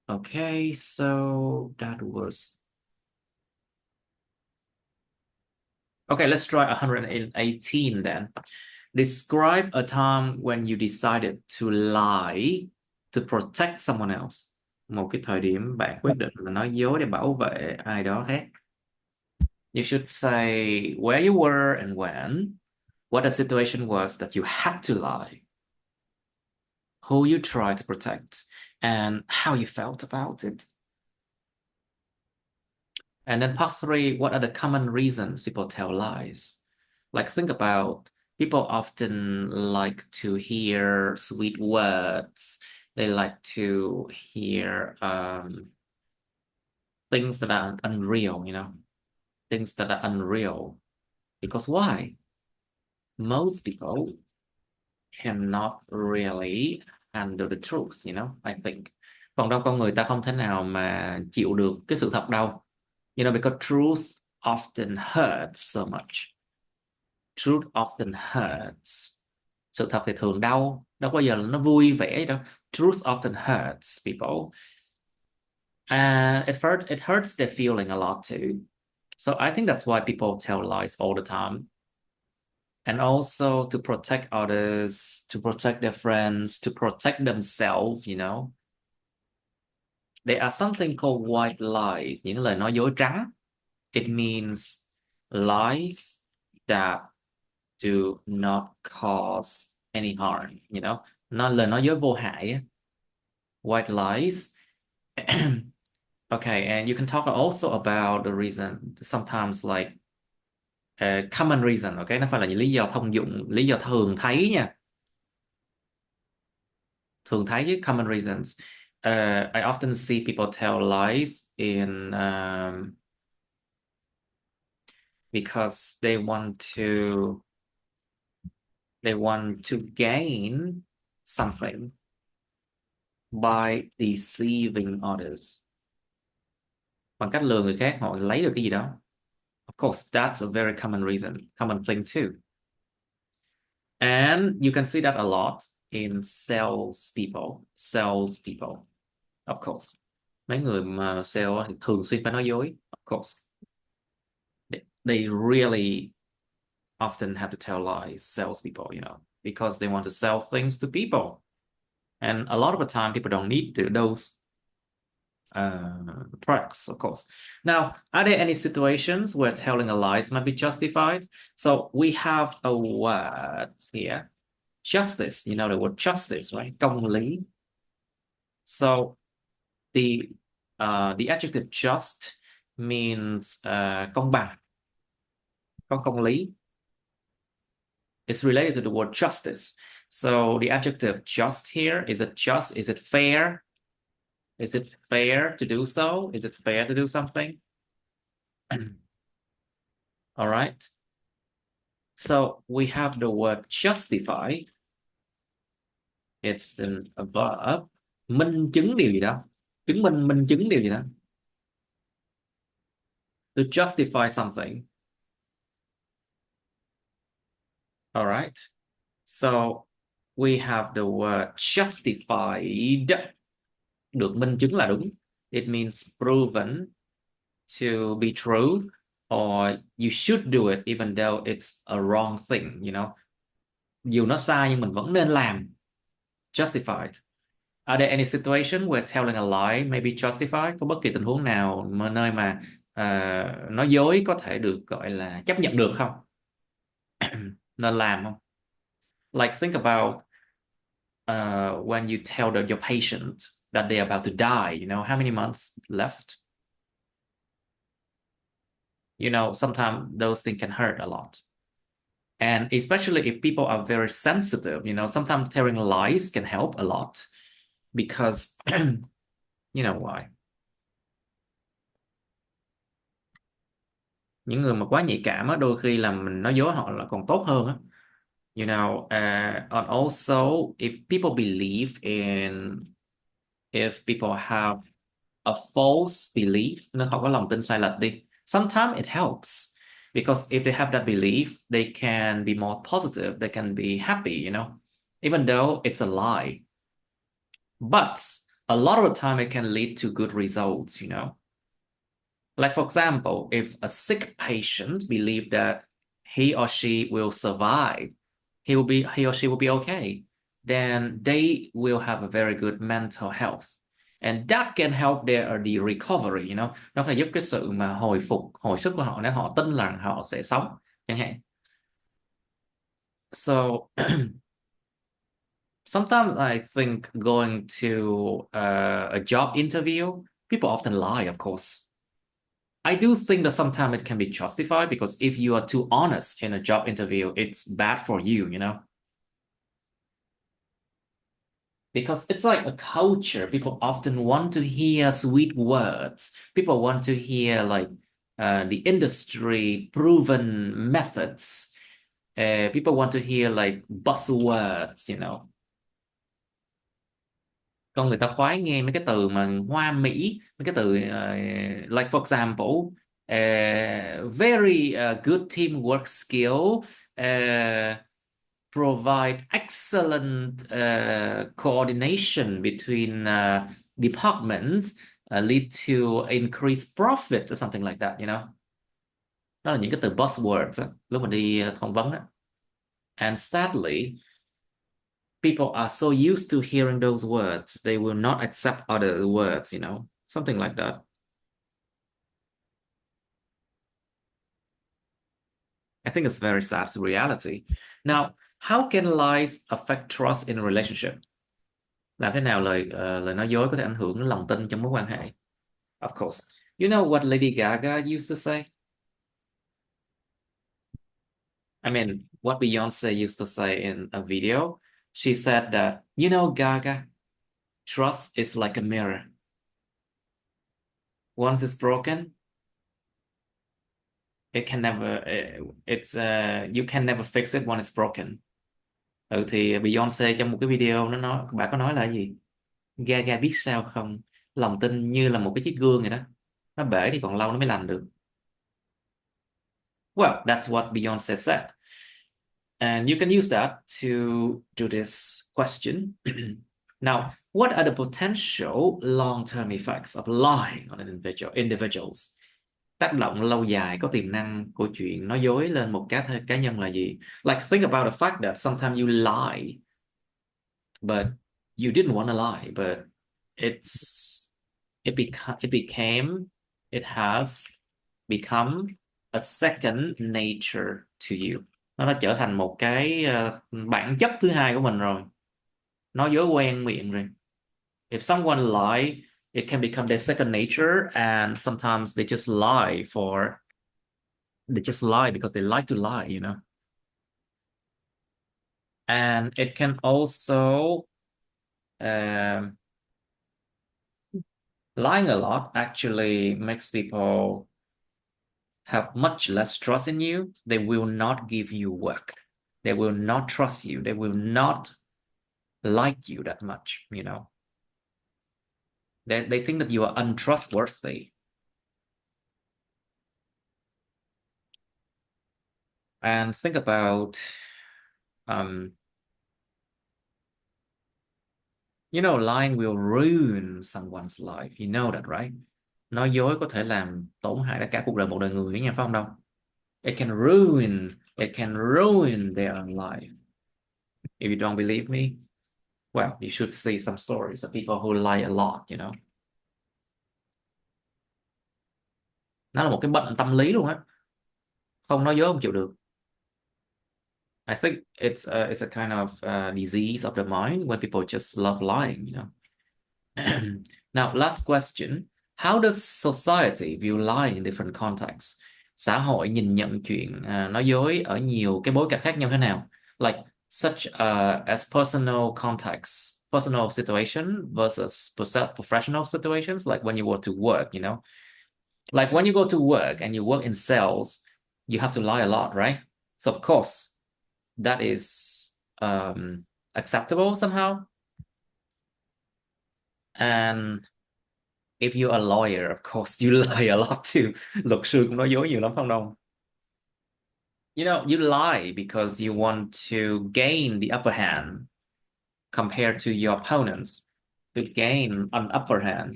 Okay, so that was okay. Let's try 118 then. Describe a time when you decided to lie to protect someone else. Một cái thời điểm bạn quyết định là nói dối để bảo vệ ai đó khác. You should say where you were and when, what the situation was that you had to lie, who you tried to protect, and how you felt about it. And then part three, what are the common reasons people tell lies? Like, think about people often like to hear sweet words. They like to hear things that are unreal, things that are unreal. Because why? Most people cannot really handle the truth, I think. Phần đông con người ta không thể nào mà chịu được cái sự thật đâu. Because truth often hurts so much. Truth often hurts. Sự thật thì thường đau, đâu bao giờ là nó vui vẻ đâu. Truth often hurts people. And it hurts their feeling a lot too. So I think that's why people tell lies all the time. And also to protect others, to protect their friends, to protect themselves, There are something called white lies, những lời nói dối trắng. It means lies that do not cause any harm, lời nói dối vô hại. White lies. Okay, and you can talk also about the reason, sometimes like common reason, okay? Nó phải là những lý do thông dụng, lý do thường thấy nha. Thường thấy với common reasons. I often see people tell lies because they want to gain something by deceiving others. Bằng cách lừa người khác họ lấy được cái gì đó. Of course, that's a very common reason, common thing too. And you can see that a lot in salespeople, of course. Mấy người mà sale thì thường xuyên phải nói dối, of course. They really often have to tell lies, salespeople, because they want to sell things to people. And a lot of the time, people don't need those products, of course. Now, are there any situations where telling a lies might be justified? So we have a word here, justice. You know the word justice, right? 公理. So the adjective just means công bằng, có công lý. It's related to the word justice. So the adjective just here, is it just? Is it fair? Is it fair to do so? Is it fair to do something? All right. So we have the word justify. It's a verb. Minh chứng điều gì đó. Chứng minh, minh chứng điều gì đó. To justify something. All right. So we have the word justified. Được minh chứng là đúng. It means proven to be true, or you should do it even though it's a wrong thing, Dù nó sai nhưng mình vẫn nên làm. Justified. Are there any situation where telling a lie may be justified? Có bất kỳ tình huống nào mà nơi mà nói dối có thể được gọi là chấp nhận được không? Nên làm không? Like think about when you tell your patient that they're about to die, how many months left? Sometimes those things can hurt a lot. And especially if people are very sensitive, sometimes telling lies can help a lot because you know why? Những người mà quá nhạy cảm á, đôi khi là mình nói dối họ là còn tốt hơn á. And also if people have a false belief, nếu họ có lòng tin sai lệch đi. Sometimes it helps because if they have that belief, they can be more positive, they can be happy, even though it's a lie. But a lot of the time, it can lead to good results. Like, for example, if a sick patient believes that he or she will survive, he or she will be okay, then they will have a very good mental health. And that can help the recovery. Nó có giúp cái sự mà hồi phục, hồi sức của họ nếu họ tin rằng họ sẽ sống, chẳng hạn. So sometimes I think going to a job interview, people often lie, of course. I do think that sometimes it can be justified because if you are too honest in a job interview, it's bad for you. Because it's like a culture. People often want to hear sweet words. People want to hear like the industry proven methods. People want to hear like buzzwords. Con người ta khoái nghe mấy cái từ mà hoa mỹ, mấy cái từ like for example, very good teamwork skill, provide excellent coordination between departments, lead to increased profit or something like that. Đó là những cái từ buzzwords á, lúc mình đi phỏng vấn á. And sadly, people are so used to hearing those words, they will not accept other words, something like that. I think it's very sad reality. Now, how can lies affect trust in a relationship? Làm thế nào lời nói dối có thể ảnh hưởng đến lòng tin trong mối quan hệ? Of course. You know what Lady Gaga used to say? I mean, what Beyonce used to say in a video. She said that, Gaga, trust is like a mirror. Once it's broken, it can never you can never fix it when it's broken. Thì Beyonce trong một cái video bà có nói là gì? Gaga biết sao không, lòng tin như là một cái chiếc gương vậy đó, nó bể thì còn lâu nó mới lành được. Well, that's what Beyonce said, and you can use that to do this question. Now, what are the potential long-term effects of lying on an individuals? Tác động lâu dài có tiềm năng của chuyện nói dối lên một cá nhân là gì? Like, think about the fact that sometimes you lie, but you didn't want to lie, but it's it has become a second nature to you. Nó đã trở thành một cái bản chất thứ hai của mình rồi. Nói dối quen miệng rồi. If someone lie, it can become their second nature, and sometimes they just lie because they like to lie. And it can also lying a lot actually makes people have much less trust in you. They will not give you work. They will not trust you. They will not like you that much. They think that you are untrustworthy. And think about lying will ruin someone's life. You know that, right? Nói dối có thể làm tổn hại cả cuộc đời, một đời người nha, phải không đâu? It can ruin their own life. If you don't believe me, well, you should see some stories of people who lie a lot. Nó là một cái bệnh tâm lý luôn á. Không nói dối không chịu được. I think it's a kind of disease of the mind when people just love lying. Now, last question. How does society view lying in different contexts? Xã hội nhìn nhận chuyện nói dối ở nhiều cái bối cảnh khác nhau thế nào? Like such as personal situation versus professional situations, like when you go to work. Like when you go to work and you work in sales, you have to lie a lot, right? So of course, that is acceptable somehow. And if you're a lawyer, of course, you lie a lot too. Luật sư cũng nói dối nhiều lắm không đâu. You know, you lie because you want to gain the upper hand compared to your opponents. To gain an upper hand.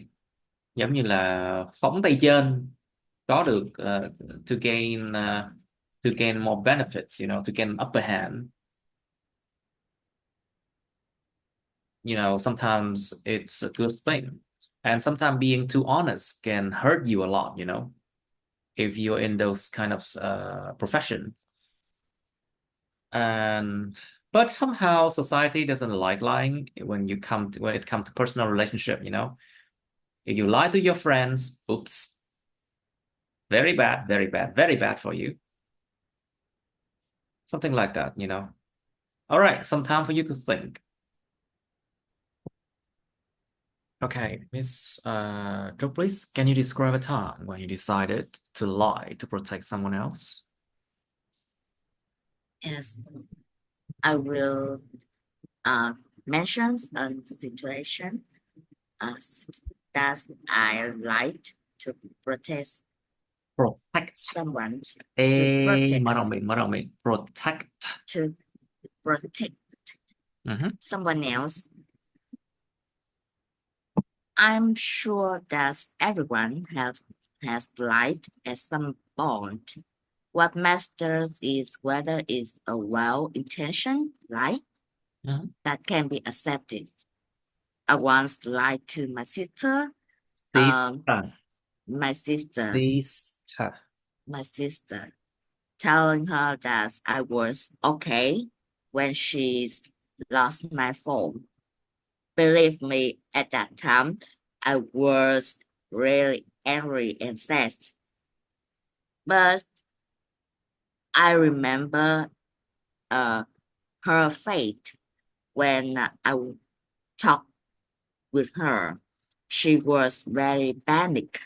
Giống như là phóng tay trên, có được to gain more benefits, you know, to gain an upper hand. You know, sometimes it's a good thing. And sometimes being too honest can hurt you a lot, you know, if you're in those kind of professions. And but somehow society doesn't like lying when it comes to personal relationship, you know. If you lie to your friends, oops, very bad, very bad, very bad for you. Something like that, you know. All right, some time for you to think. Okay, Miss Joe, please, can you describe a time when you decided to lie to protect someone else? Yes, I will mention a situation uh, that I like to protect Protect. someone, Ê, mở rộng miệng. Protect. to protect someone else. I'm sure that everyone has lied at some point. What matters is whether it's a well-intentioned lie that can be accepted. I once lied to my sister. Sister. My sister, Sister. my sister, telling her that I was okay when she's lost my phone. Believe me, at that time, I was really angry and sad. But I remember her fate when I talked with her. She was very panic,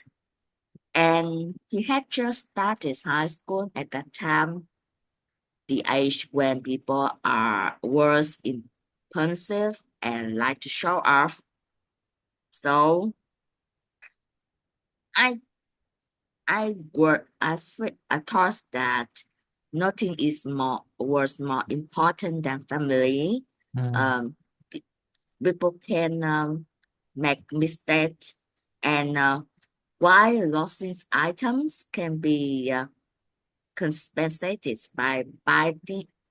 and he had just started high school at that time, the age when people are worse impulsive and like to show off. So I I thought that nothing is more was more important than family. Um, People can make mistakes, and while losing items can be compensated by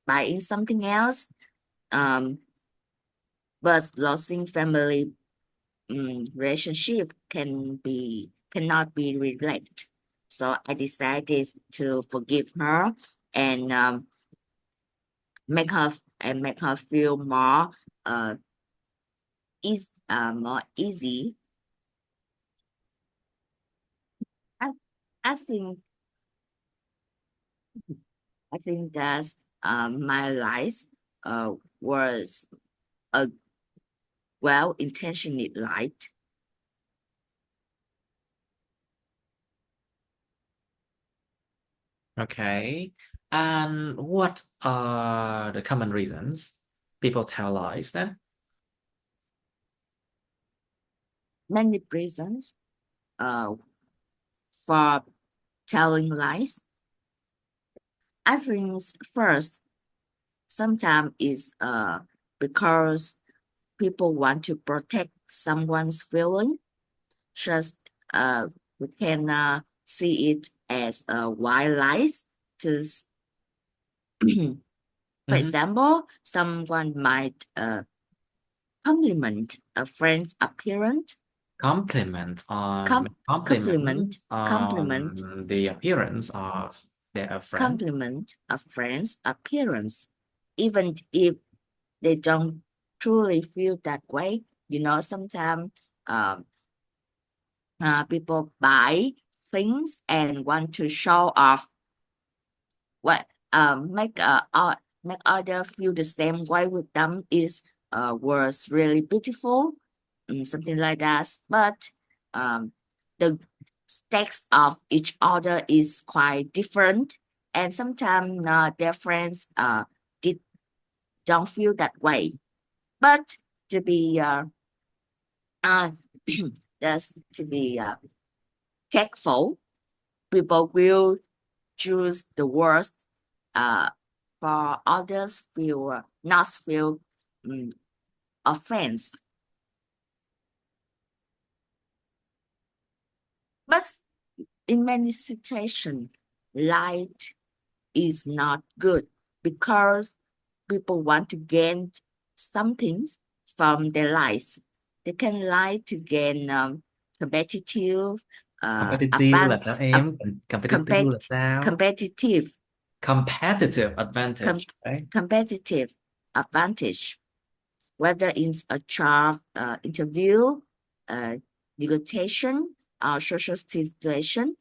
buying something else. But losing family relationship cannot be regret. So I decided to forgive her and make her feel more more easy. I I think that my life was a well-intentioned lie. Okay. And what are the common reasons people tell lies then? Many reasons for telling lies. I think first, sometimes it's because people want to protect someone's feeling. Just we can see it as a white lies. To for example, someone might compliment a friend's appearance. Compliment Compliment the appearance of their friend. Compliment a friend's appearance, even if they don't truly feel that way. You know, sometimes people buy things and want to show off what make others feel the same way with them is was really beautiful, something like that. But the stakes of each other is quite different, and sometimes their friends did don't feel that way. But to be uh, just to be tactful, people will choose the worst for others feel not feel offense. But in many situations, light is not good because people want to gain something from their lives. They can lie to gain competitive Competitive là sao advantage, em? Competitive là sao? competitive Competitive com advantage, right? competitive advantage, whether in a job interview, uh, negotiation, or social situation.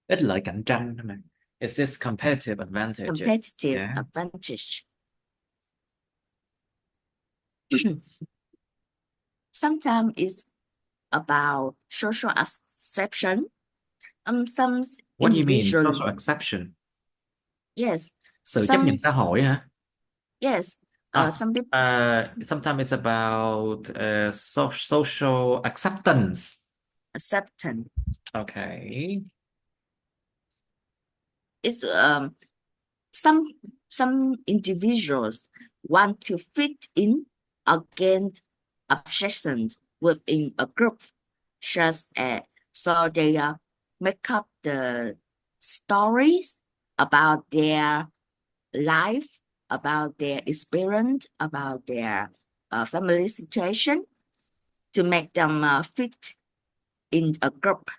Ích lợi cạnh tranh thôi mà. It's just competitive advantages. Competitive Yeah. advantage. Sometimes it's about social acceptance. Some What do you mean? individual, Social exception. yes, Sự chấp nhận some, xã hội hả? yes, Ah, some people, sometimes it's about social acceptance. acceptance. Okay. It's some some individuals want to fit in against obsessions within a group, just as so they make up the stories about their life, about their experience, about their family situation to make them fit in a group,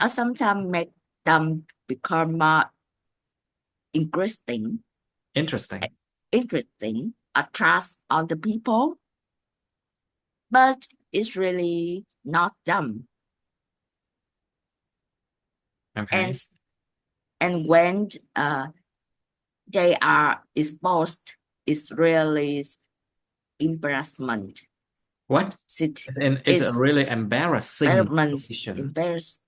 or sometimes make them become more interesting, Interesting. interesting, attract other people, but it's really not them. And Okay. when they are exposed, it's really embarrassment. What? It It's a is really embarrassing embarrassment, situation. embarrass.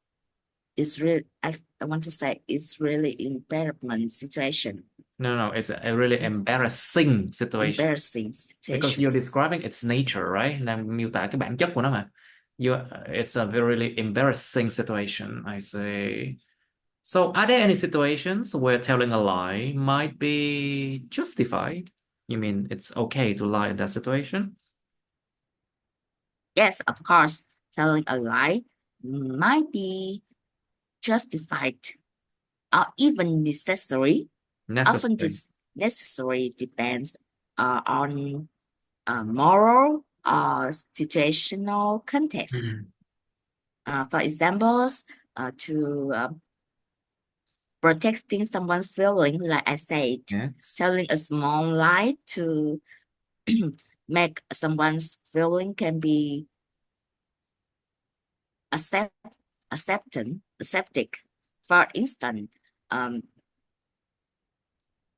It's real. I want to say it's really embarrassment situation, No, no, it's a really it's embarrassing situation embarrassing because situation. you're describing its nature, right? Đang miêu tả cái bản chất của nó mà. It's a very really embarrassing situation, I say. So, are there any situations where telling a lie might be justified? You mean it's okay to lie in that situation? Yes, of course, telling a lie might be justified or even necessary. Often Necessary. this necessary depends on moral or situational context. Mm. For examples, to protecting someone's feeling, like I said, Yes. telling a small lie to make someone's feeling can be accept, acceptic. For instance, um,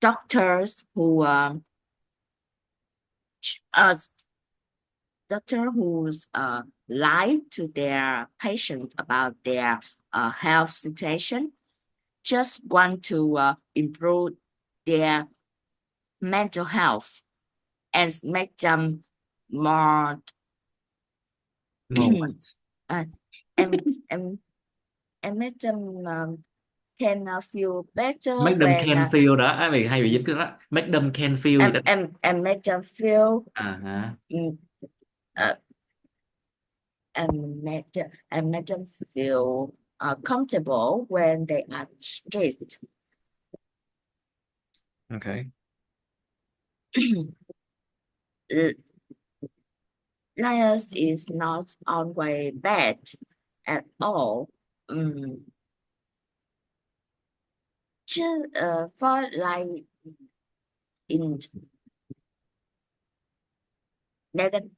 doctors who uh, doctor who's lie to their patient about their health situation just want to improve their mental health and make them more More what? uh, and, and and make them can feel better Make them when can feel đó. À, vì hay bị dính cái đó. Make them can feel gì đó. and make them feel À hả. mm, uh, and make them feel comfortable when they are stressed. Okay. Liars is not always bad at all. Just for like in negative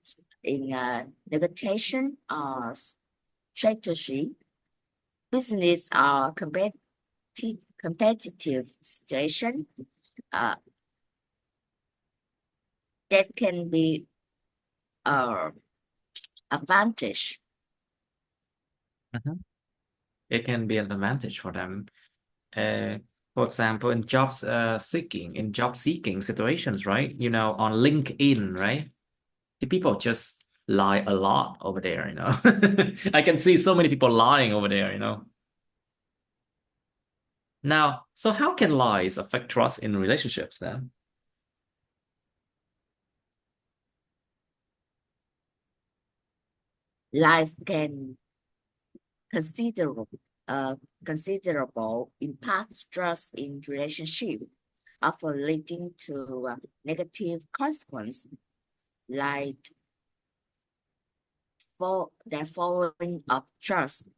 in negotiation or strategy, business or competitive situation, uh, that can be advantage. Mhm. It can be an advantage for them. Uh, for example, in job seeking situations, right? On LinkedIn, right? People just lie a lot over there, you know. I can see so many people lying over there, you know. Now, so how can lies affect trust in relationships then? Lies can considerable considerable impact trust in relationship, often leading to negative consequence like for the following of trust.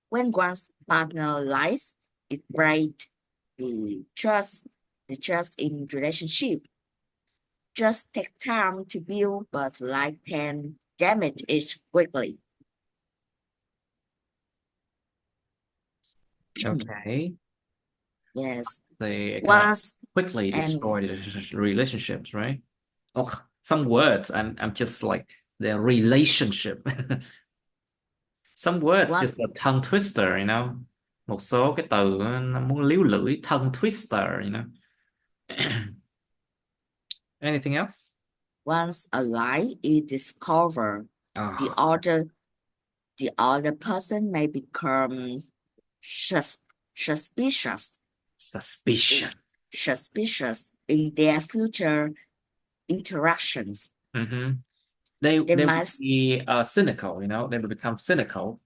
When one's partner lies, it breaks the trust in relationship. Just take time to build, but lie can damage it quickly. Okay. Yes. They kind of Once quickly and destroy the relationships, right? Oh, some words I'm just like the relationship. Some words one just a tongue twister, you know. Một số cái từ nó muốn líu lưỡi, tongue twister, you know. Anything else? once a lie is discovered, the Oh, other the other person may become sus- suspicious in, suspicious. suspicious in their future interactions. Mhm. They They would might be cynical, you know. They would become cynical.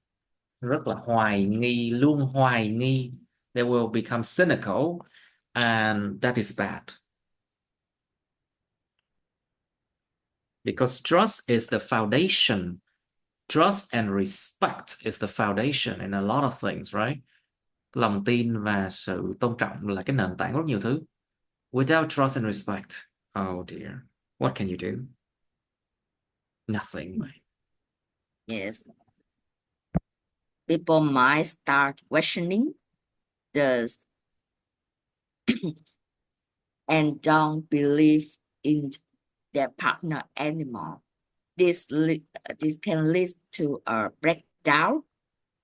Rất là hoài nghi, luôn hoài nghi. They will become cynical, and that is bad because trust is the foundation. Trust and respect is the foundation in a lot of things, right? Lòng tin và sự tôn trọng là cái nền tảng rất nhiều thứ. Without trust and respect, oh dear, what can you do? Nothing. yes, people might start questioning this and don't believe in their partner anymore. This can lead to a breakdown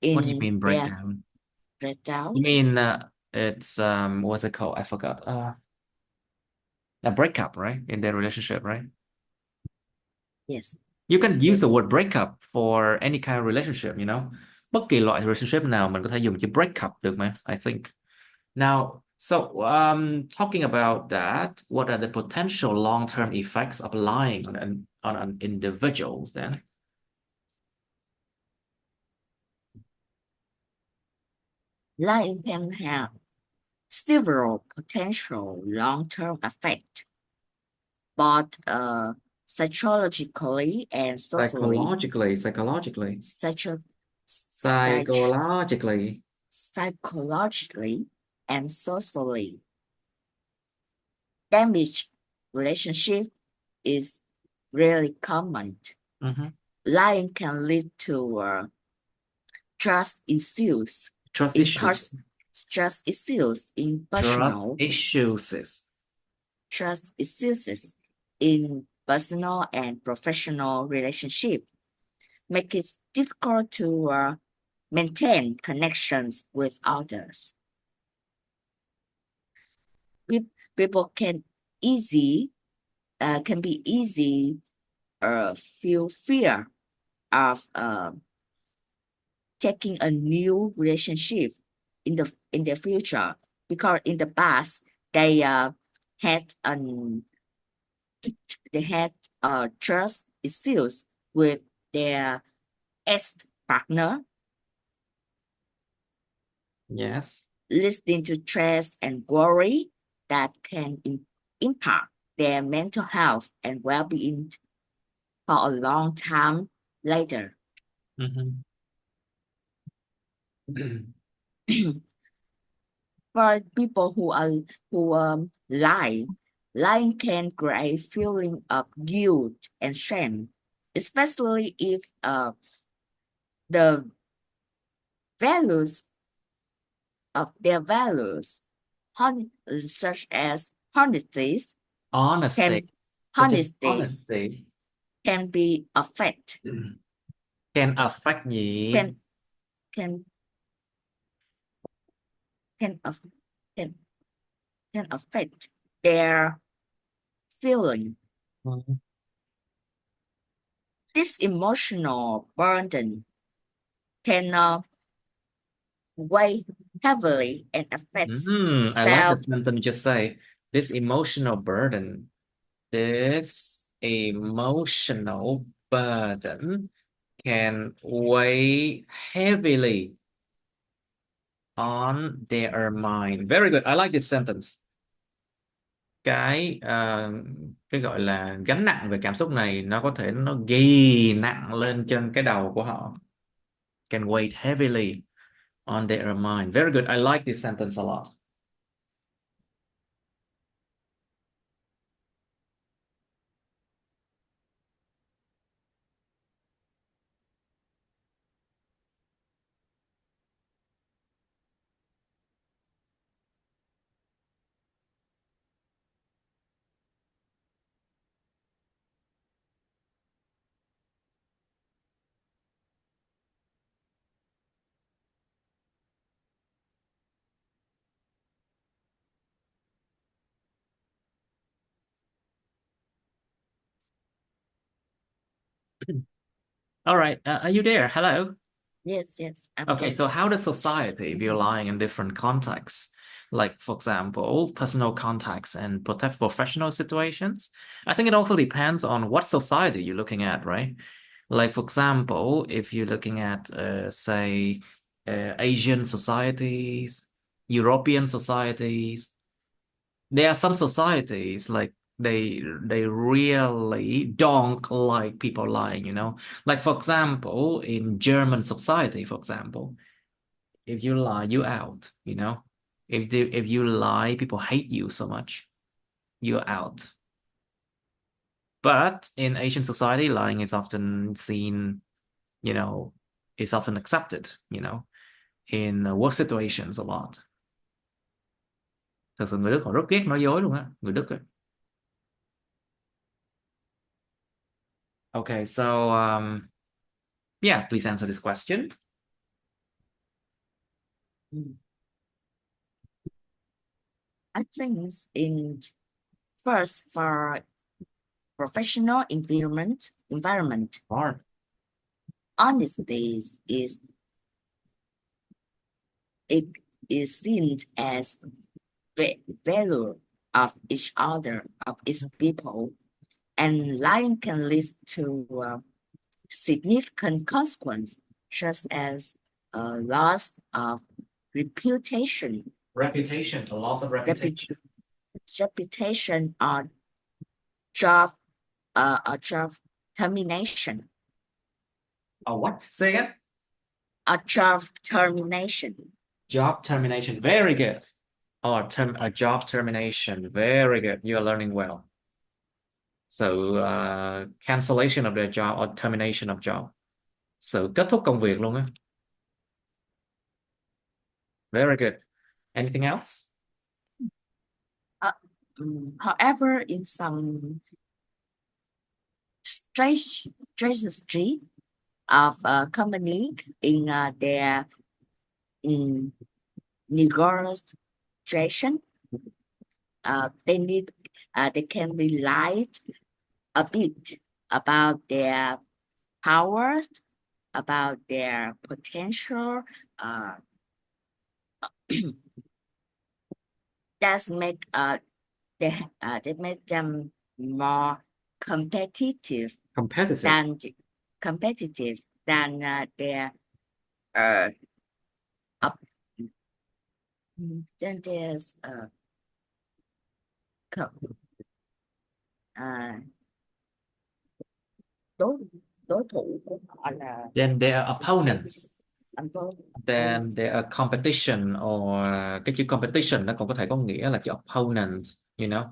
What do you in mean their breakdown? You breakdown. mean it's what's it called? I forgot. A breakup, right? In their relationship, right? Yes, You it's can use the break. word breakup for any kind of relationship, you know. Bất kỳ loại relationship nào mình có thể dùng chữ breakup được mà, I think. Now, so talking about that, what are the potential long-term effects of lying on an individual then? Lying can have several potential long-term effects, both psychologically and socially. Psychologically, Psycho- psych- psychologically. Psychologically and socially. Damaged relationship is really common. Mhm. Lying can lead to trust issues Trust in issues. trust issues in Trust personal issues. trust issues in personal and professional relationship, make it difficult to maintain connections with others. People can be easy feel fear of taking a new relationship in the future because in the past they had an they had trust issues with their ex partner, Yes. leading to stress and worry that can impact their mental health and well-being for a long time later. Mhm. For people who lie, lying can create feeling of guilt and shame, especially if the values of their values, such as honesty, Honesty, can such as honesty honesty, can be affect can affect gì? can can can aff- can can affect their feeling. Ừ. This emotional burden can weigh heavily and affects I like the self. sentence you just say. This emotional burden. This emotional burden can weigh heavily on their mind. Very good. I like this sentence. Cái gọi là gánh nặng về cảm xúc này nó có thể nó ghi nặng lên trên cái đầu của họ. Can weigh heavily on their mind. Very good. I like this sentence a lot. All right. Are you there? Hello. Yes, I'm Okay, there. so how does society view lying in different contexts? Like, for example, personal contexts and professional situations? I think it also depends on what society you're looking at, right? Like, for example, if you're looking at, say, Asian societies, European societies, there are some societies like they really don't like people lying, you know? Like, for example, in German society, for example, if you lie, you out, you know? If you lie, people hate you so much, you're out. But in Asian society, lying is often seen, you know, is often accepted, you know, in work situations a lot. Thật sự người Đức họ rất ghét nói dối luôn á, người Đức ấy. Okay, so yeah, please answer this question. I think in first for professional environment, Hard. honesty is it is seen as value of each other, of its people, and lying can lead to significant consequence, such as loss of reputation, Reputation, a loss of reputation. reputation or job termination. A what? Say again? A job termination. Job termination. Very good. Or a job termination. Very good. You are learning well. So cancellation of their job or termination of job. So kết thúc công việc luôn á. Very good. Anything else? However, in some strategy of a company in their negotiation, they can rely a bit about their powers, about their potential. That's make they make them more competitive Competitive. than their uh then there's đối đối thủ của họ là Then they are opponents. opponent. Then they are competition or cái chữ competition nó cũng có thể có nghĩa là chữ opponent, you know,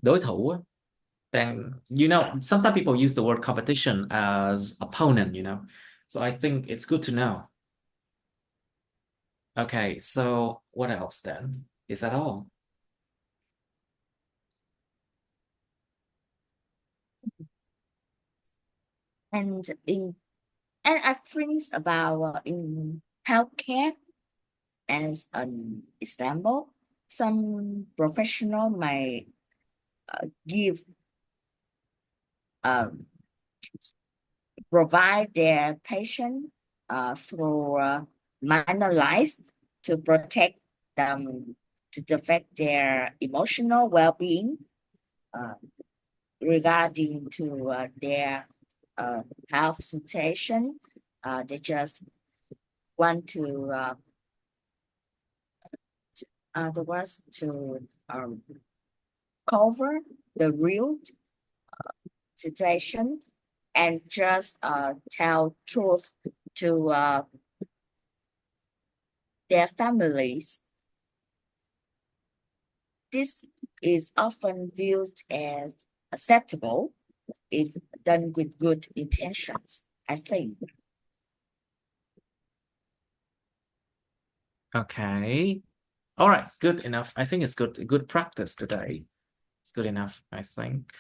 đối thủ á. Then, you know, sometimes people use the word competition as opponent, you know. So I think it's good to know. Okay, so what else then? Is that all? And I think about in healthcare as an example, some professional may give provide their patient through minor lies to protect them, to protect their emotional well-being regarding to their health situation. They just want to the was to cover the real situation and just tell truth to their families. This is often viewed as acceptable if done with good intentions, I think. Okay. All right, good enough. I think it's good practice today. It's good enough, I think.